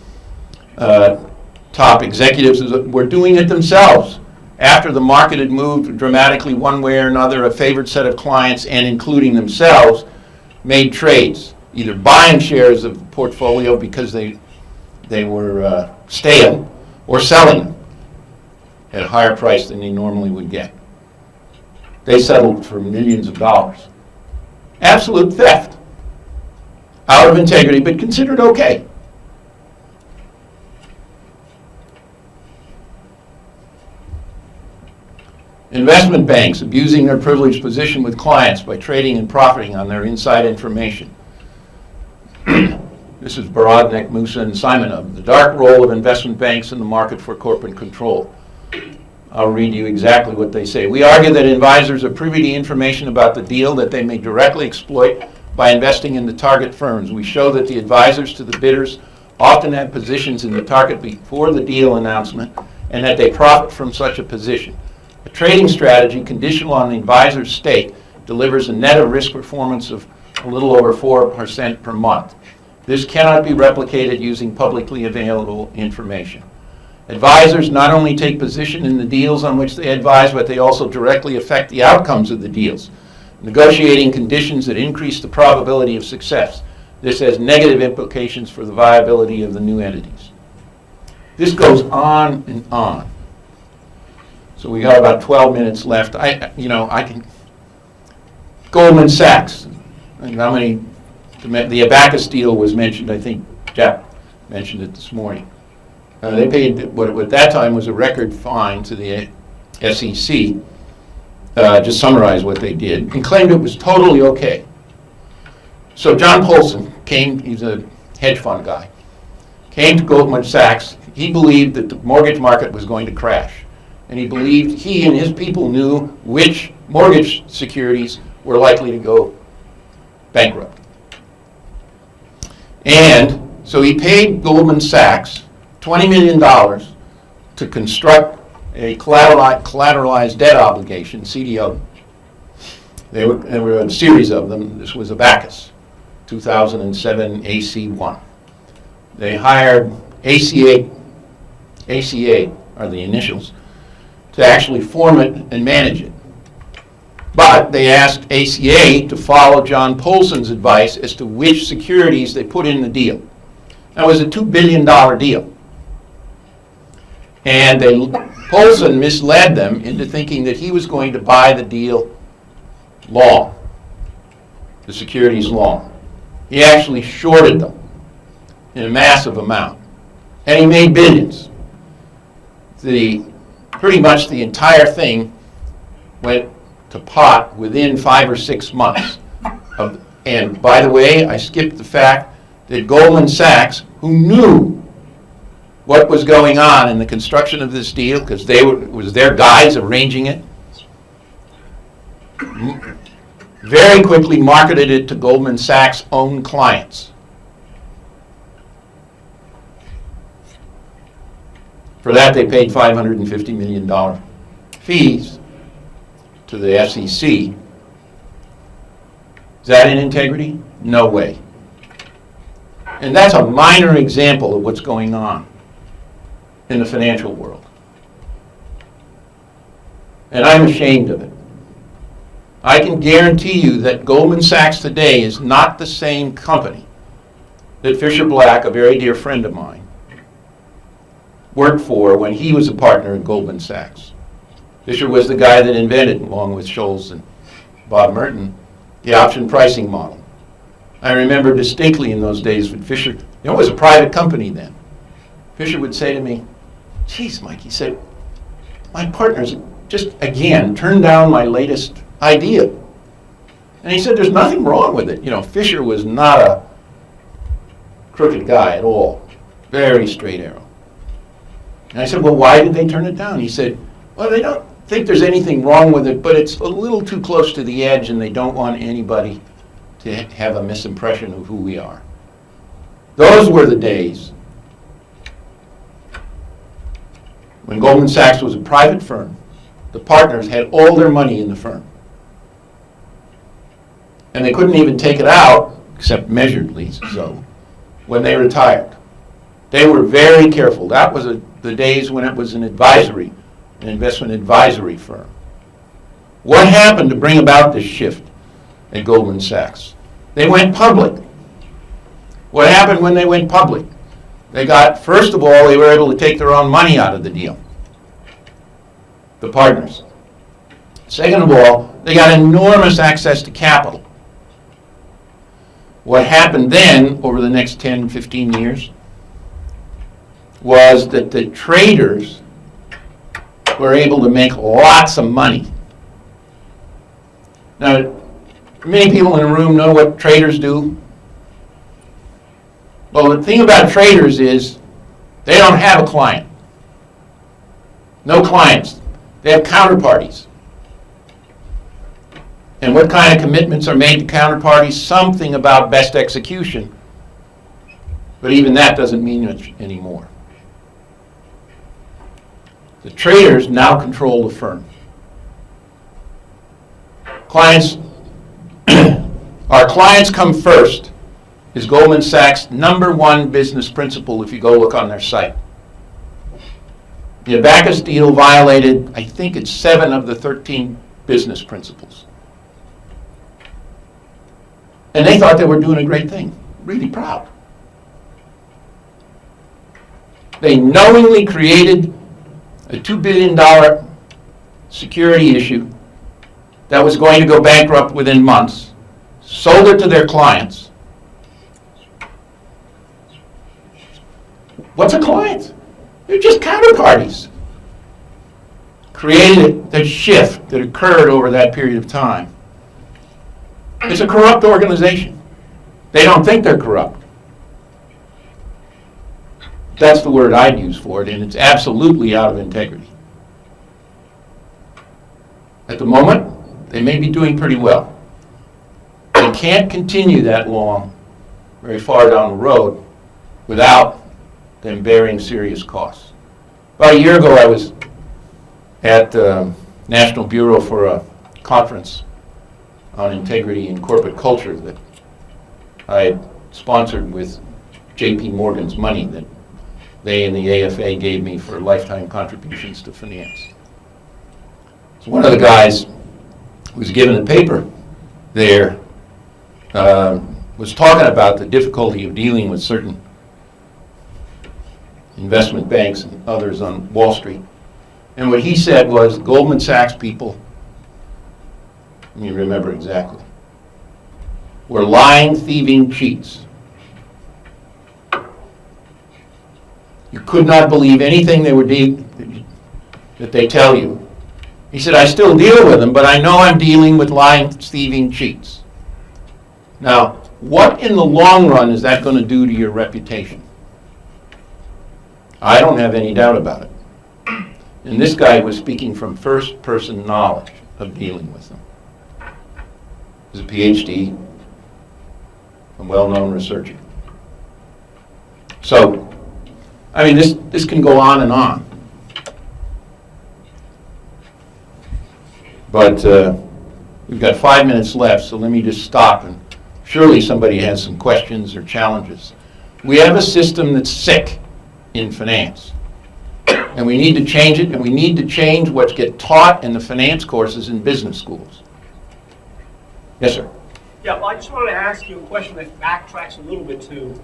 top executives were doing it themselves after the market had moved dramatically one way or another. A favored set of clients, and including themselves, made trades, either buying shares of the portfolio because they were stale, or selling them at a higher price than they normally would get. They settled for millions of dollars. Absolute theft. Out of integrity, but considered okay. Investment banks abusing their privileged position with clients by trading and profiting on their inside information. This is Borodnik, Musa, and Simonov. The dark role of investment banks in the market for corporate control. I'll read you exactly what they say. We argue that advisors are privy to information about the deal that they may directly exploit by investing in the target firms. We show that the advisors to the bidders often have positions in the target before the deal announcement, and that they profit from such a position. A trading strategy conditional on the advisor's stake delivers a net of risk performance of a little over 4% per month. This cannot be replicated using publicly available information. Advisors not only take position in the deals on which they advise, but they also directly affect the outcomes of the deals, negotiating conditions that increase the probability of success. This has negative implications for the viability of the new entities. This goes on and on. So we got about 12 minutes left. I can. Goldman Sachs. And how many? The Abacus deal was mentioned. I think Jack mentioned it this morning. They paid what at that time was a record fine to the SEC. Just summarize what they did and claimed it was totally okay. So John Paulson came. He's a hedge fund guy. Came to Goldman Sachs. He believed that the mortgage market was going to crash. And he believed he and his people knew which mortgage securities were likely to go bankrupt. And so he paid Goldman Sachs $20 million to construct a collateralized debt obligation, CDO. There were a series of them. This was Abacus, 2007 AC1. They hired ACA are the initials, to actually form it and manage it. But they asked ACA to follow John Paulson's advice as to which securities they put in the deal. That was a $2 billion deal. And Paulson misled them into thinking that he was going to buy the deal long, the securities long. He actually shorted them in a massive amount. And he made billions. Pretty much the entire thing went to pot within 5 or 6 months. And by the way, I skipped the fact that Goldman Sachs, who knew what was going on in the construction of this deal, because it was their guys arranging it, very quickly marketed it to Goldman Sachs' own clients. For that, they paid $550 million fees to the SEC. Is that in integrity? No way. And that's a minor example of what's going on in the financial world. And I'm ashamed of it. I can guarantee you that Goldman Sachs today is not the same company that Fisher Black, a very dear friend of mine, worked for when he was a partner at Goldman Sachs. Fisher was the guy that invented, along with Scholes and Bob Merton, the option pricing model. I remember distinctly in those days when Fisher, it was a private company then. Fisher would say to me, "Geez, Mike," he said, "my partners just, again, turned down my latest idea." And he said, "There's nothing wrong with it." You know, Fisher was not a crooked guy at all. Very straight arrow. And I said, "Well, why did they turn it down?" He said, "Well, they don't think there's anything wrong with it, but it's a little too close to the edge and they don't want anybody to have a misimpression of who we are." Those were the days when Goldman Sachs was a private firm. The partners had all their money in the firm. And they couldn't even take it out, except measuredly so, when they retired. They were very careful. That was the days when it was an investment advisory firm. What happened to bring about this shift at Goldman Sachs? They went public. What happened when they went public? They got, first of all, they were able to take their own money out of the deal, the partners. Second of all, they got enormous access to capital. What happened then, over the next 10, 15 years, was that the traders were able to make lots of money. Now, many people in the room know what traders do. Well, the thing about traders is they don't have a client. No clients. They have counterparties. And what kind of commitments are made to counterparties? Something about best execution. But even that doesn't mean much anymore. The traders now control the firm. Clients, our clients come first is Goldman Sachs' #1 business principle if you go look on their site. The Abacus deal violated, I think it's 7 of the 13 business principles. And they thought they were doing a great thing. Really proud. They knowingly created a $2 billion security issue that was going to go bankrupt within months, sold it to their clients. What's a client? They're just counterparties. Created the shift that occurred over that period of time. It's a corrupt organization. They don't think they're corrupt. That's the word I'd use for it, and it's absolutely out of integrity. At the moment, they may be doing pretty well. They can't continue that long, very far down the road, without them bearing serious costs. About a year ago, I was at the National Bureau for a conference on integrity and corporate culture that I had sponsored with J.P. Morgan's money that they and the AFA gave me for lifetime contributions to finance. So one of the guys who was given a paper there was talking about the difficulty of dealing with certain investment banks and others on Wall Street. And what he said was, Goldman Sachs people, let me remember exactly, were lying, thieving cheats. You could not believe anything they were that they tell you. He said, I still deal with them, but I know I'm dealing with lying, thieving cheats. Now, what in the long run is that going to do to your reputation? I don't have any doubt about it. And this guy was speaking from first-person knowledge of dealing with them. He's a PhD, a well-known researcher. So, I mean, this can go on and on. But we've got 5 minutes left, so let me just stop. And surely somebody has some questions or challenges. We have a system that's sick in finance. And we need to change it, and we need to change what gets taught in the finance courses in business schools. Yes, sir. Yeah, well, I just wanted to ask you a question that backtracks a little bit to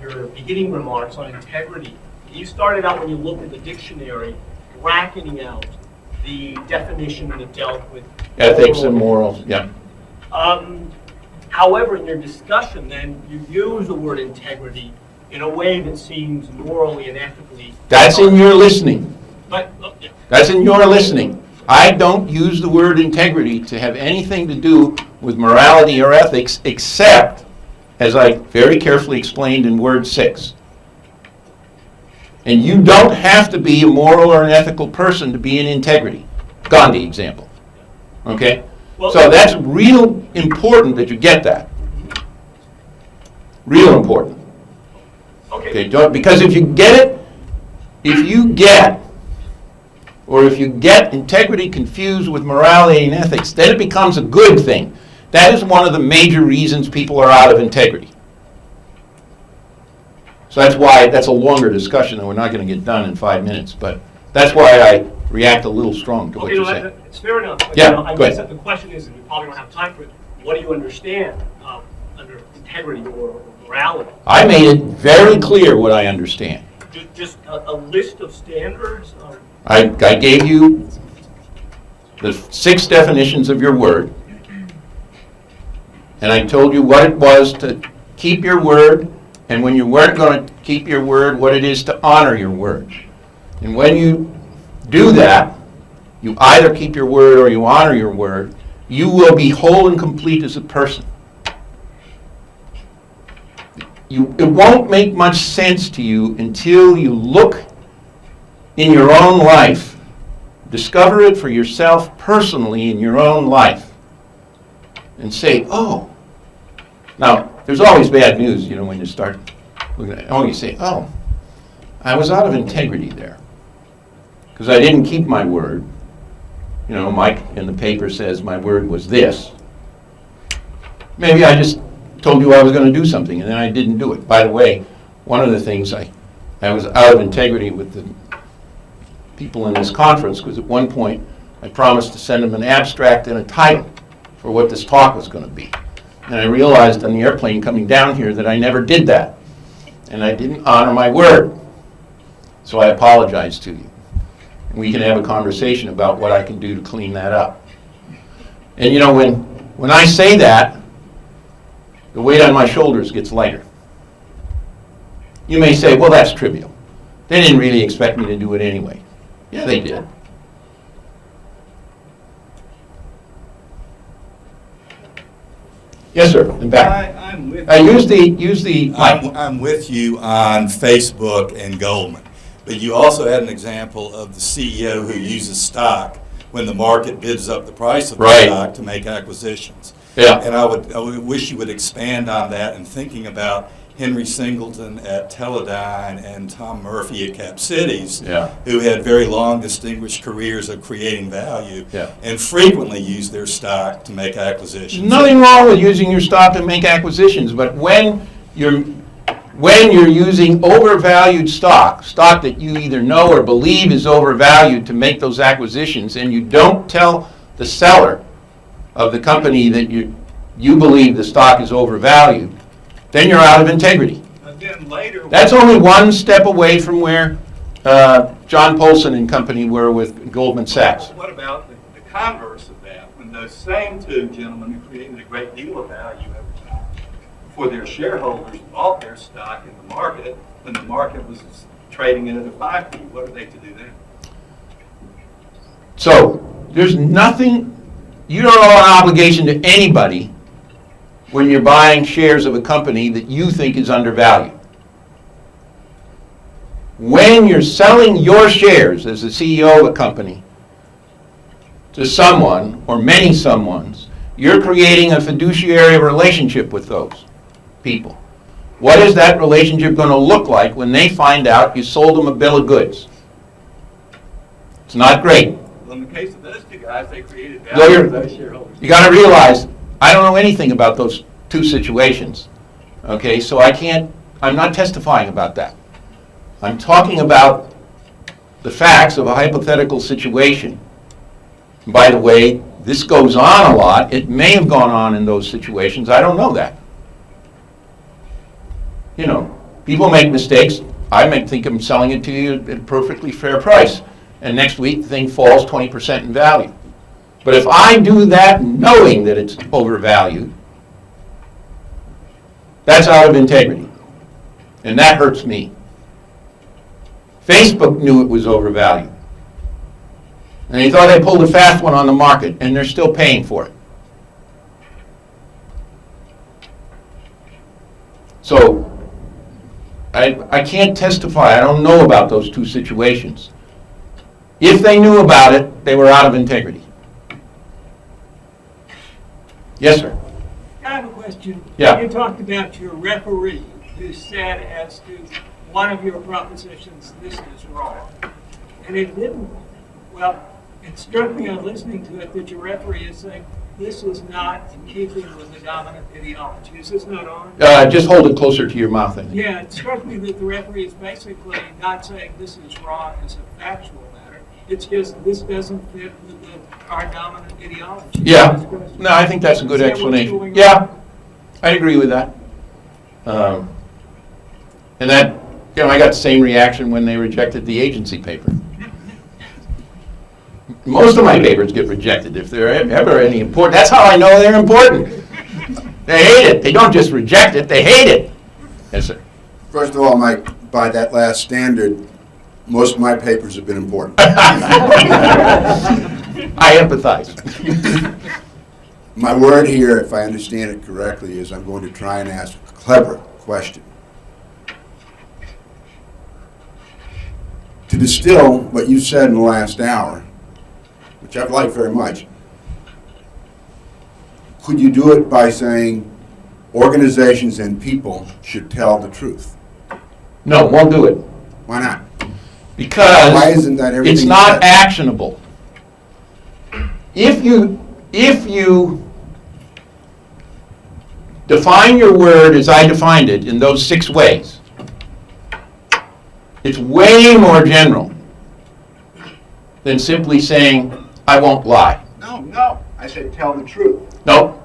your beginning remarks on integrity. You started out when you looked at the dictionary, bracketing out the definition that dealt with Ethics and morals, yeah. However, in your discussion, then you use the word integrity in a way that seems morally and ethically. That's in your listening. But yeah. That's in your listening. I don't use the word integrity to have anything to do with morality or ethics, except, as I very carefully explained in word 6. And you don't have to be a moral or an ethical person to be in integrity. Gandhi example. Okay? Well, So that's real important that you get that. Real important. Okay, because if you get integrity confused with morality and ethics, then it becomes a good thing. That is one of the major reasons people are out of integrity. So that's a longer discussion, and we're not going to get done in 5 minutes, but that's why I react a little strong to what you say. It's fair enough. But, Yeah, I go guess ahead. that the question is, and we probably don't have time for it, what do you understand under integrity or morality? I made it very clear what I understand. Just a list of standards? I gave you the 6 definitions of your word, and I told you what it was to keep your word, and when you weren't going to keep your word, what it is to honor your word. And when you do that, you either keep your word or you honor your word, you will be whole and complete as a person. It won't make much sense to you until you look in your own life, discover it for yourself personally in your own life, and say, oh. Now, there's always bad news, when you start looking at it. Oh, you say, oh, I was out of integrity there because I didn't keep my word. Mike in the paper says my word was this. Maybe I just told you I was going to do something, and then I didn't do it. By the way, one of the things I was out of integrity with the people in this conference, because at one point I promised to send them an abstract and a title for what this talk was going to be. And I realized on the airplane coming down here that I never did that. And I didn't honor my word. So I apologize to you. And we can have a conversation about what I can do to clean that up. And when I say that, the weight on my shoulders gets lighter. You may say, well, that's trivial. They didn't really expect me to do it anyway. Yeah, they did. Yes, sir. In back. I'm with Use the mic. I'm with you on Facebook and Goldman, but you also had an example of the CEO who uses stock when the market bids up the price of the Right. stock to make acquisitions. Yeah. And I would wish you would expand on that and thinking about Henry Singleton at Teledyne and Tom Murphy at Cap Cities, Yeah. who had very long distinguished careers of creating value Yeah. and frequently used their stock to make acquisitions. Nothing wrong with using your stock to make acquisitions, but when you're using overvalued stock that you either know or believe is overvalued to make those acquisitions, and you don't tell the seller of the company that you believe the stock is overvalued, then you're out of integrity. And then later, That's only one step away from where John Polson and company were with Goldman Sachs. What about the converse of that? When those same 2 gentlemen who created a great deal of value over time for their shareholders bought their stock in the market when the market was trading at a 5P, what are they to do then? So there's nothing, you don't owe an obligation to anybody when you're buying shares of a company that you think is undervalued. When you're selling your shares as the CEO of a company to someone or many someones, you're creating a fiduciary relationship with those people. What is that relationship going to look like when they find out you sold them a bill of goods? It's not great. Well, in the case of those 2 guys, they created Well, value you're- for those shareholders. You got to realize, I don't know anything about those 2 situations. Okay, so I can't I'm not testifying about that. I'm talking about the facts of a hypothetical situation. And by the way, this goes on a lot. It may have gone on in those situations. I don't know that. You know, people make mistakes. I think I'm selling it to you at a perfectly fair price. And next week, the thing falls 20% in value. But if I do that knowing that it's overvalued, that's out of integrity. And that hurts me. Facebook knew it was overvalued. And they thought they pulled a fast one on the market, and they're still paying for it. So, I can't testify. I don't know about those two situations. If they knew about it, they were out of integrity. Yes, sir. I have a question. Yeah. You talked about your referee who said as to one of your propositions, this is wrong. And it didn't, well, it struck me on listening to it that your referee is saying this is not in keeping with the dominant ideology. Is this not on? Just hold it closer to your mouth. I think. Yeah, it struck me that the referee is basically not saying this is wrong as a factual matter. It's just this doesn't fit with our dominant ideology. Yeah. No, I think that's a good Is that what's explanation. going on? Yeah, I agree with that. And that, you know, I got the same reaction when they rejected the agency paper. Most of my papers get rejected if they're ever any important. That's how I know they're important. They hate it. They don't just reject it, they hate it. Yes, sir. First of all, Mike, by that last standard, most of my papers have been important. I empathize. My word here, if I understand it correctly, is I'm going to try and ask a clever question. To distill what you said in the last hour, which I've liked very much, could you do it by saying organizations and people should tell the truth? No, won't do it. Why not? Because Why isn't that everything it's you not said? actionable. If you define your word as I defined it in those 6 ways, it's way more general than simply saying, I won't lie. No. I said tell the truth. No.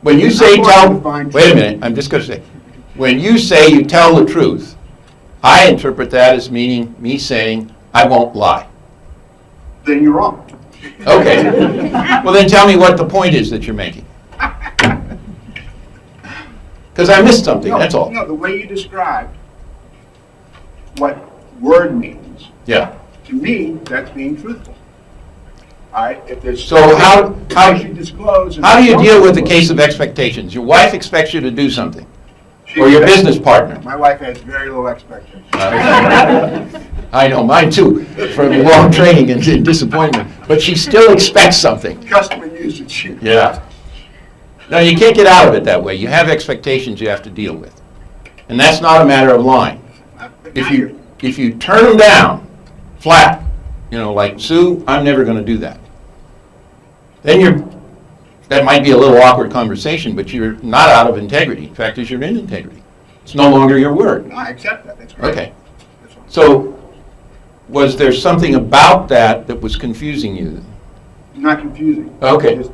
When you say I'm going tell, to define wait a truth. minute, I'm just going to say, when you say you tell the truth, I interpret that as meaning me saying, I won't lie. Then you're wrong. Okay. Well, then tell me what the point is that you're making. Because I missed something, that's all. No, the way you described what word means, Yeah. to me, that's being truthful. All right, if there's So how I should disclose. and do you don't deal with the disclose. case of expectations? Your wife expects you to do something, She or your expects- business partner. My wife has very low expectations. I know, mine too, from long training and disappointment. But she still expects something. Customer usage. Yeah. No, you can't get out of it that way. You have expectations you have to deal with. And that's not a matter of lying. If you turn them down flat, you know, like, Sue, I'm never going to do that. Then that might be a little awkward conversation, but you're not out of integrity. In fact, you're in integrity. It's no longer your word. No, I accept that, that's great. Okay. So, was there something about that was confusing you? Not confusing. Okay. Just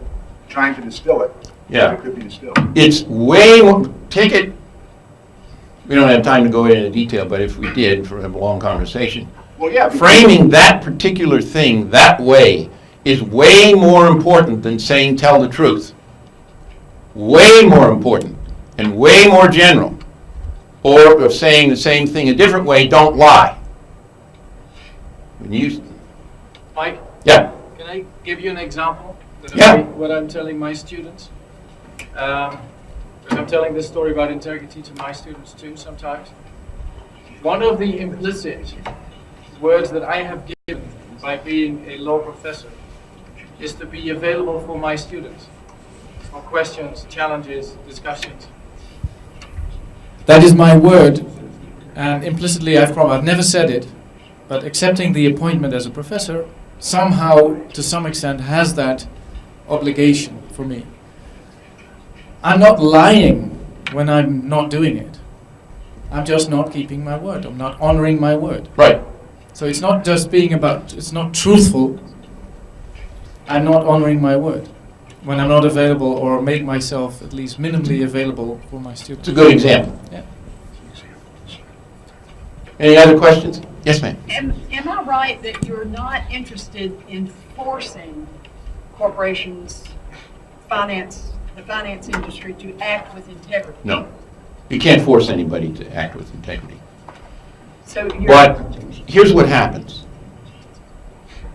trying to distill it. Yeah. It could be distilled. It's way more, take it, we don't have time to go into detail, but if we did, for a long conversation, Well, yeah. because- framing that particular thing that way is way more important than saying tell the truth. Way more important and way more general. Or of saying the same thing a different way, don't lie. When you, Mike, yeah, can I give you an example? Yeah. What I'm telling my students? Because I'm telling this story about integrity to my students too sometimes. One of the implicit words that I have given by being a law professor is to be available for my students for questions, challenges, discussions. That is my word, and implicitly I've never said it, but accepting the appointment as a professor somehow, to some extent, has that obligation for me. I'm not lying when I'm not doing it. I'm just not keeping my word. I'm not honoring my word. Right. So it's not just it's not truthful. I'm not honoring my word when I'm not available or make myself at least minimally available for my students. It's a good example. Yeah. Any other questions? Yes, ma'am. Am I right that you're not interested in forcing corporations, the finance industry to act with integrity? No. You can't force anybody to act with integrity. So you're, But here's what happens.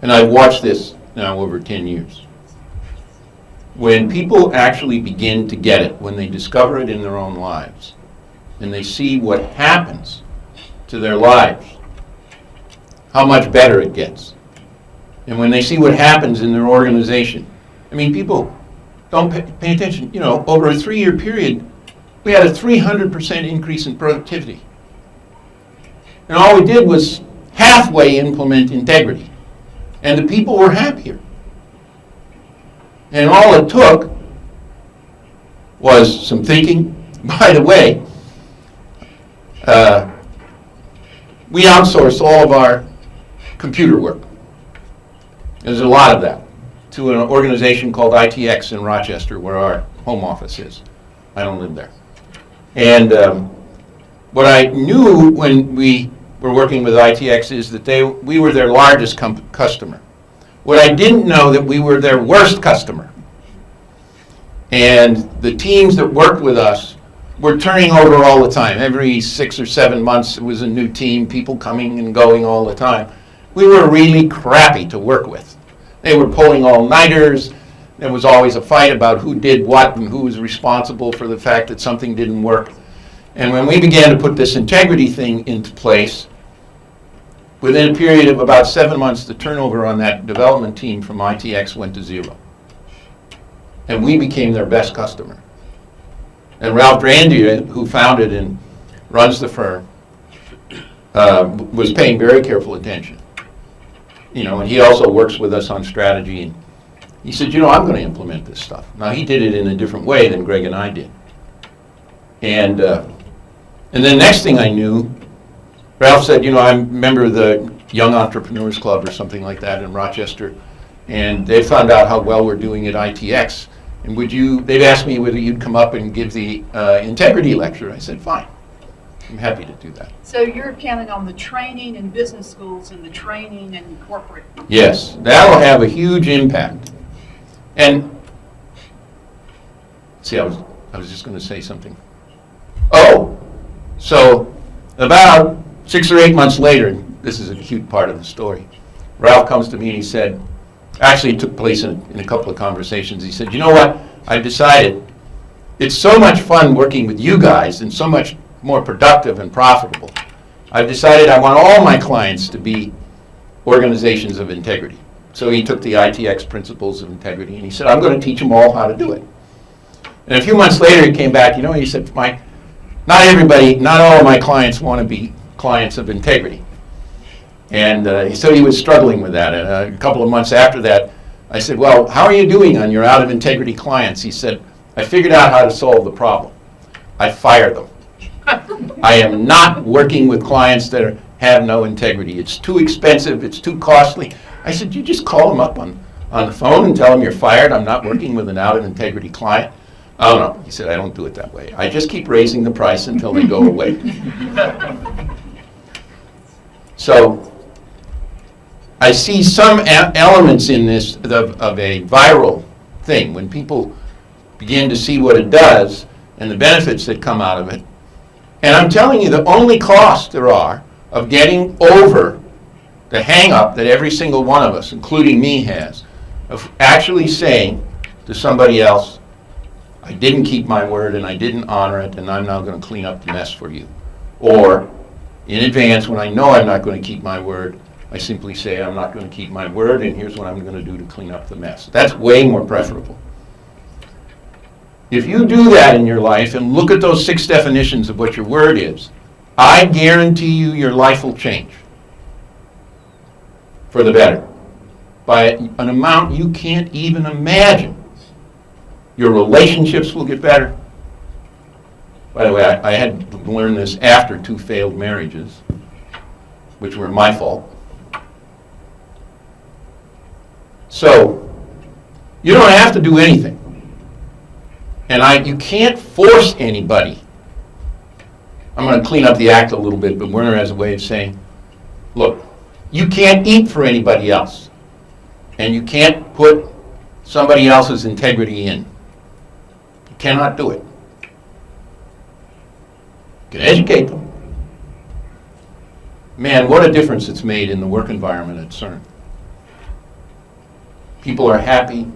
And I've watched this now over 10 years. When people actually begin to get it, when they discover it in their own lives, and they see what happens to their lives, how much better it gets. And when they see what happens in their organization, I mean, people don't pay attention. You know, over a 3-year period, we had a 300% increase in productivity. And all we did was halfway implement integrity. And the people were happier. And all it took was some thinking. By the way, we outsource all of our computer work. There's a lot of that to an organization called ITX in Rochester, where our home office is. I don't live there. And what I knew when we were working with ITX is that we were their largest customer. What I didn't know that we were their worst customer. And the teams that worked with us were turning over all the time. Every 6 or 7 months, it was a new team, people coming and going all the time. We were really crappy to work with. They were pulling all-nighters. There was always a fight about who did what and who was responsible for the fact that something didn't work. And when we began to put this integrity thing into place, within a period of about 7 months, the turnover on that development team from ITX went to 0. And we became their best customer. And Ralph Drandia, who founded and runs the firm, was paying very careful attention. You know, and he also works with us on strategy. And he said, you know, I'm going to implement this stuff. Now, he did it in a different way than Greg and I did. And then next thing I knew, Ralph said, you know, I'm a member of the Young Entrepreneurs Club or something like that in Rochester, and they found out how well we're doing at ITX. And they'd asked me whether you'd come up and give the integrity lecture. I said, fine. I'm happy to do that. so you're counting on the training in business schools and the training in corporate. Yes, that'll have a huge impact. And, see, I was just going to say something. Oh, so about 6 or 8 months later, this is a cute part of the story, Ralph comes to me and he said, actually it took place in a couple of conversations, he said, you know what, I've decided it's so much fun working with you guys and so much more productive and profitable. I've decided I want all my clients to be organizations of integrity. So he took the ITX principles of integrity and he said, I'm going to teach them all how to do it. And a few months later he came back, you know, he said, Mike, not all of my clients want to be clients of integrity. And so he was struggling with that. And a couple of months after that, I said, well, how are you doing on your out of integrity clients? He said, I figured out how to solve the problem. I fired them. I am not working with clients that have no integrity. It's too expensive. It's too costly. I said, you just call them up on the phone and tell them you're fired. I'm not working with an out of integrity client. Oh, no. He said, I don't do it that way. I just keep raising the price until they go away. So I see some elements in this of a viral thing. When people begin to see what it does and the benefits that come out of it. And I'm telling you, the only cost there are of getting over the hang-up that every single one of us, including me, has, of actually saying to somebody else, I didn't keep my word and I didn't honor it and I'm now going to clean up the mess for you. Or, in advance, when I know I'm not going to keep my word, I simply say I'm not going to keep my word and here's what I'm going to do to clean up the mess. That's way more preferable. If you do that in your life and look at those 6 definitions of what your word is, I guarantee you your life will change for the better by an amount you can't even imagine. Your relationships will get better. By the way, I had to learn this after 2 failed marriages, which were my fault. So, you don't have to do anything. And you can't force anybody. I'm going to clean up the act a little bit, but Werner has a way of saying, look, you can't eat for anybody else. And you can't put somebody else's integrity in. You cannot do it. You can educate them. Man, what a difference it's made in the work environment at CERN. People are happy.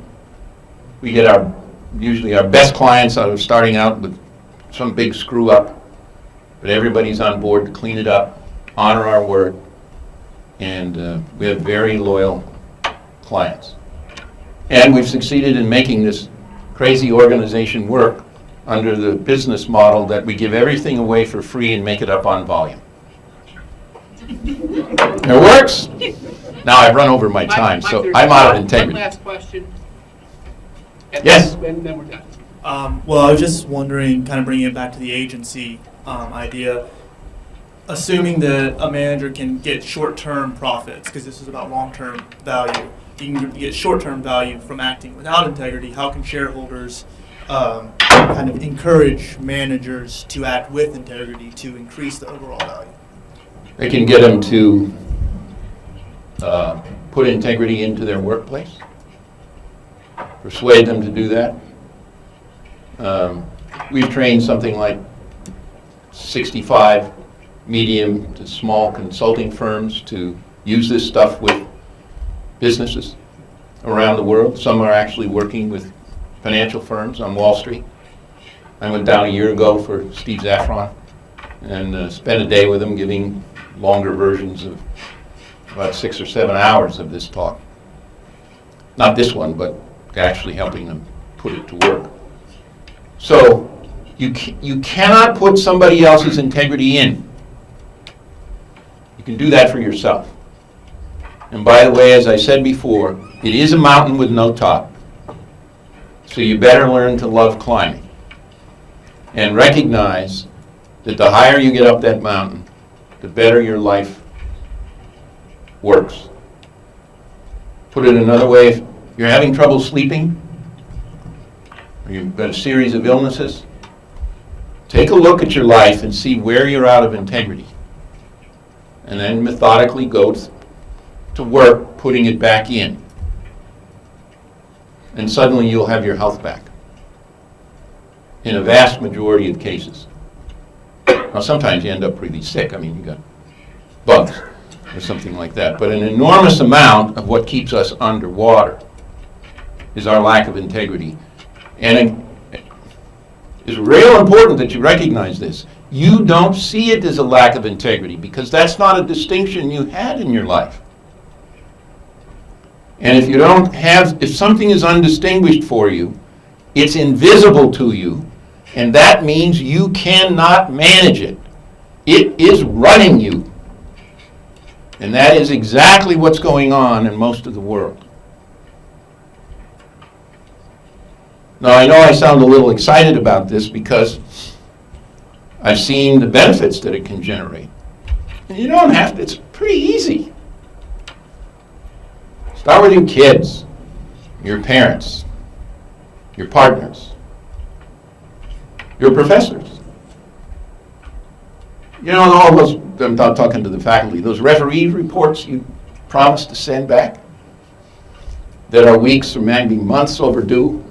We get usually our best clients out of starting out with some big screw up, but everybody's on board to clean it up, honor our word, and we have very loyal clients. And we've succeeded in making this crazy organization work under the business model that we give everything away for free and make it up on volume. It works. Now I've run over my time, Mike, so there's I'm out of one integrity. last question. And Yes. then we're done. Well, I was just wondering, kind of bringing it back to the agency idea, assuming that a manager can get short-term profits, because this is about long-term value, you can get short-term value from acting without integrity, how can shareholders kind of encourage managers to act with integrity to increase the overall value? They can get them to put integrity into their workplace, persuade them to do that. We've trained something like 65 medium to small consulting firms to use this stuff with businesses around the world. Some are actually working with financial firms on Wall Street. I went down a year ago for Steve Zaffron and spent a day with him giving longer versions of about 6 or 7 hours of this talk. Not this one, but actually helping them put it to work. So you cannot put somebody else's integrity in. You can do that for yourself. And by the way, as I said before, it is a mountain with no top. So you better learn to love climbing and recognize that the higher you get up that mountain, the better your life works. Put it another way, if you're having trouble sleeping, or you've got a series of illnesses, take a look at your life and see where you're out of integrity. And then methodically go to work putting it back in. And suddenly you'll have your health back. In a vast majority of cases. Now sometimes you end up really sick. I mean, you got bugs or something like that. But an enormous amount of what keeps us underwater is our lack of integrity. And it's real important that you recognize this. You don't see it as a lack of integrity because that's not a distinction you had in your life. And if you don't have, if something is undistinguished for you, it's invisible to you, and that means you cannot manage it. It is running you. And that is exactly what's going on in most of the world. Now, I know I sound a little excited about this because I've seen the benefits that it can generate. And you don't have to, it's pretty easy. Start with your kids, your parents, your partners, your professors. You know, all those, I'm not talking to the faculty, those referee reports you promised to send back that are weeks or maybe months overdue.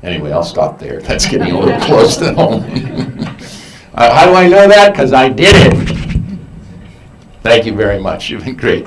Anyway, I'll stop there. That's getting a little close to home. How do I know that? Because I did it. Thank you very much. You've been great.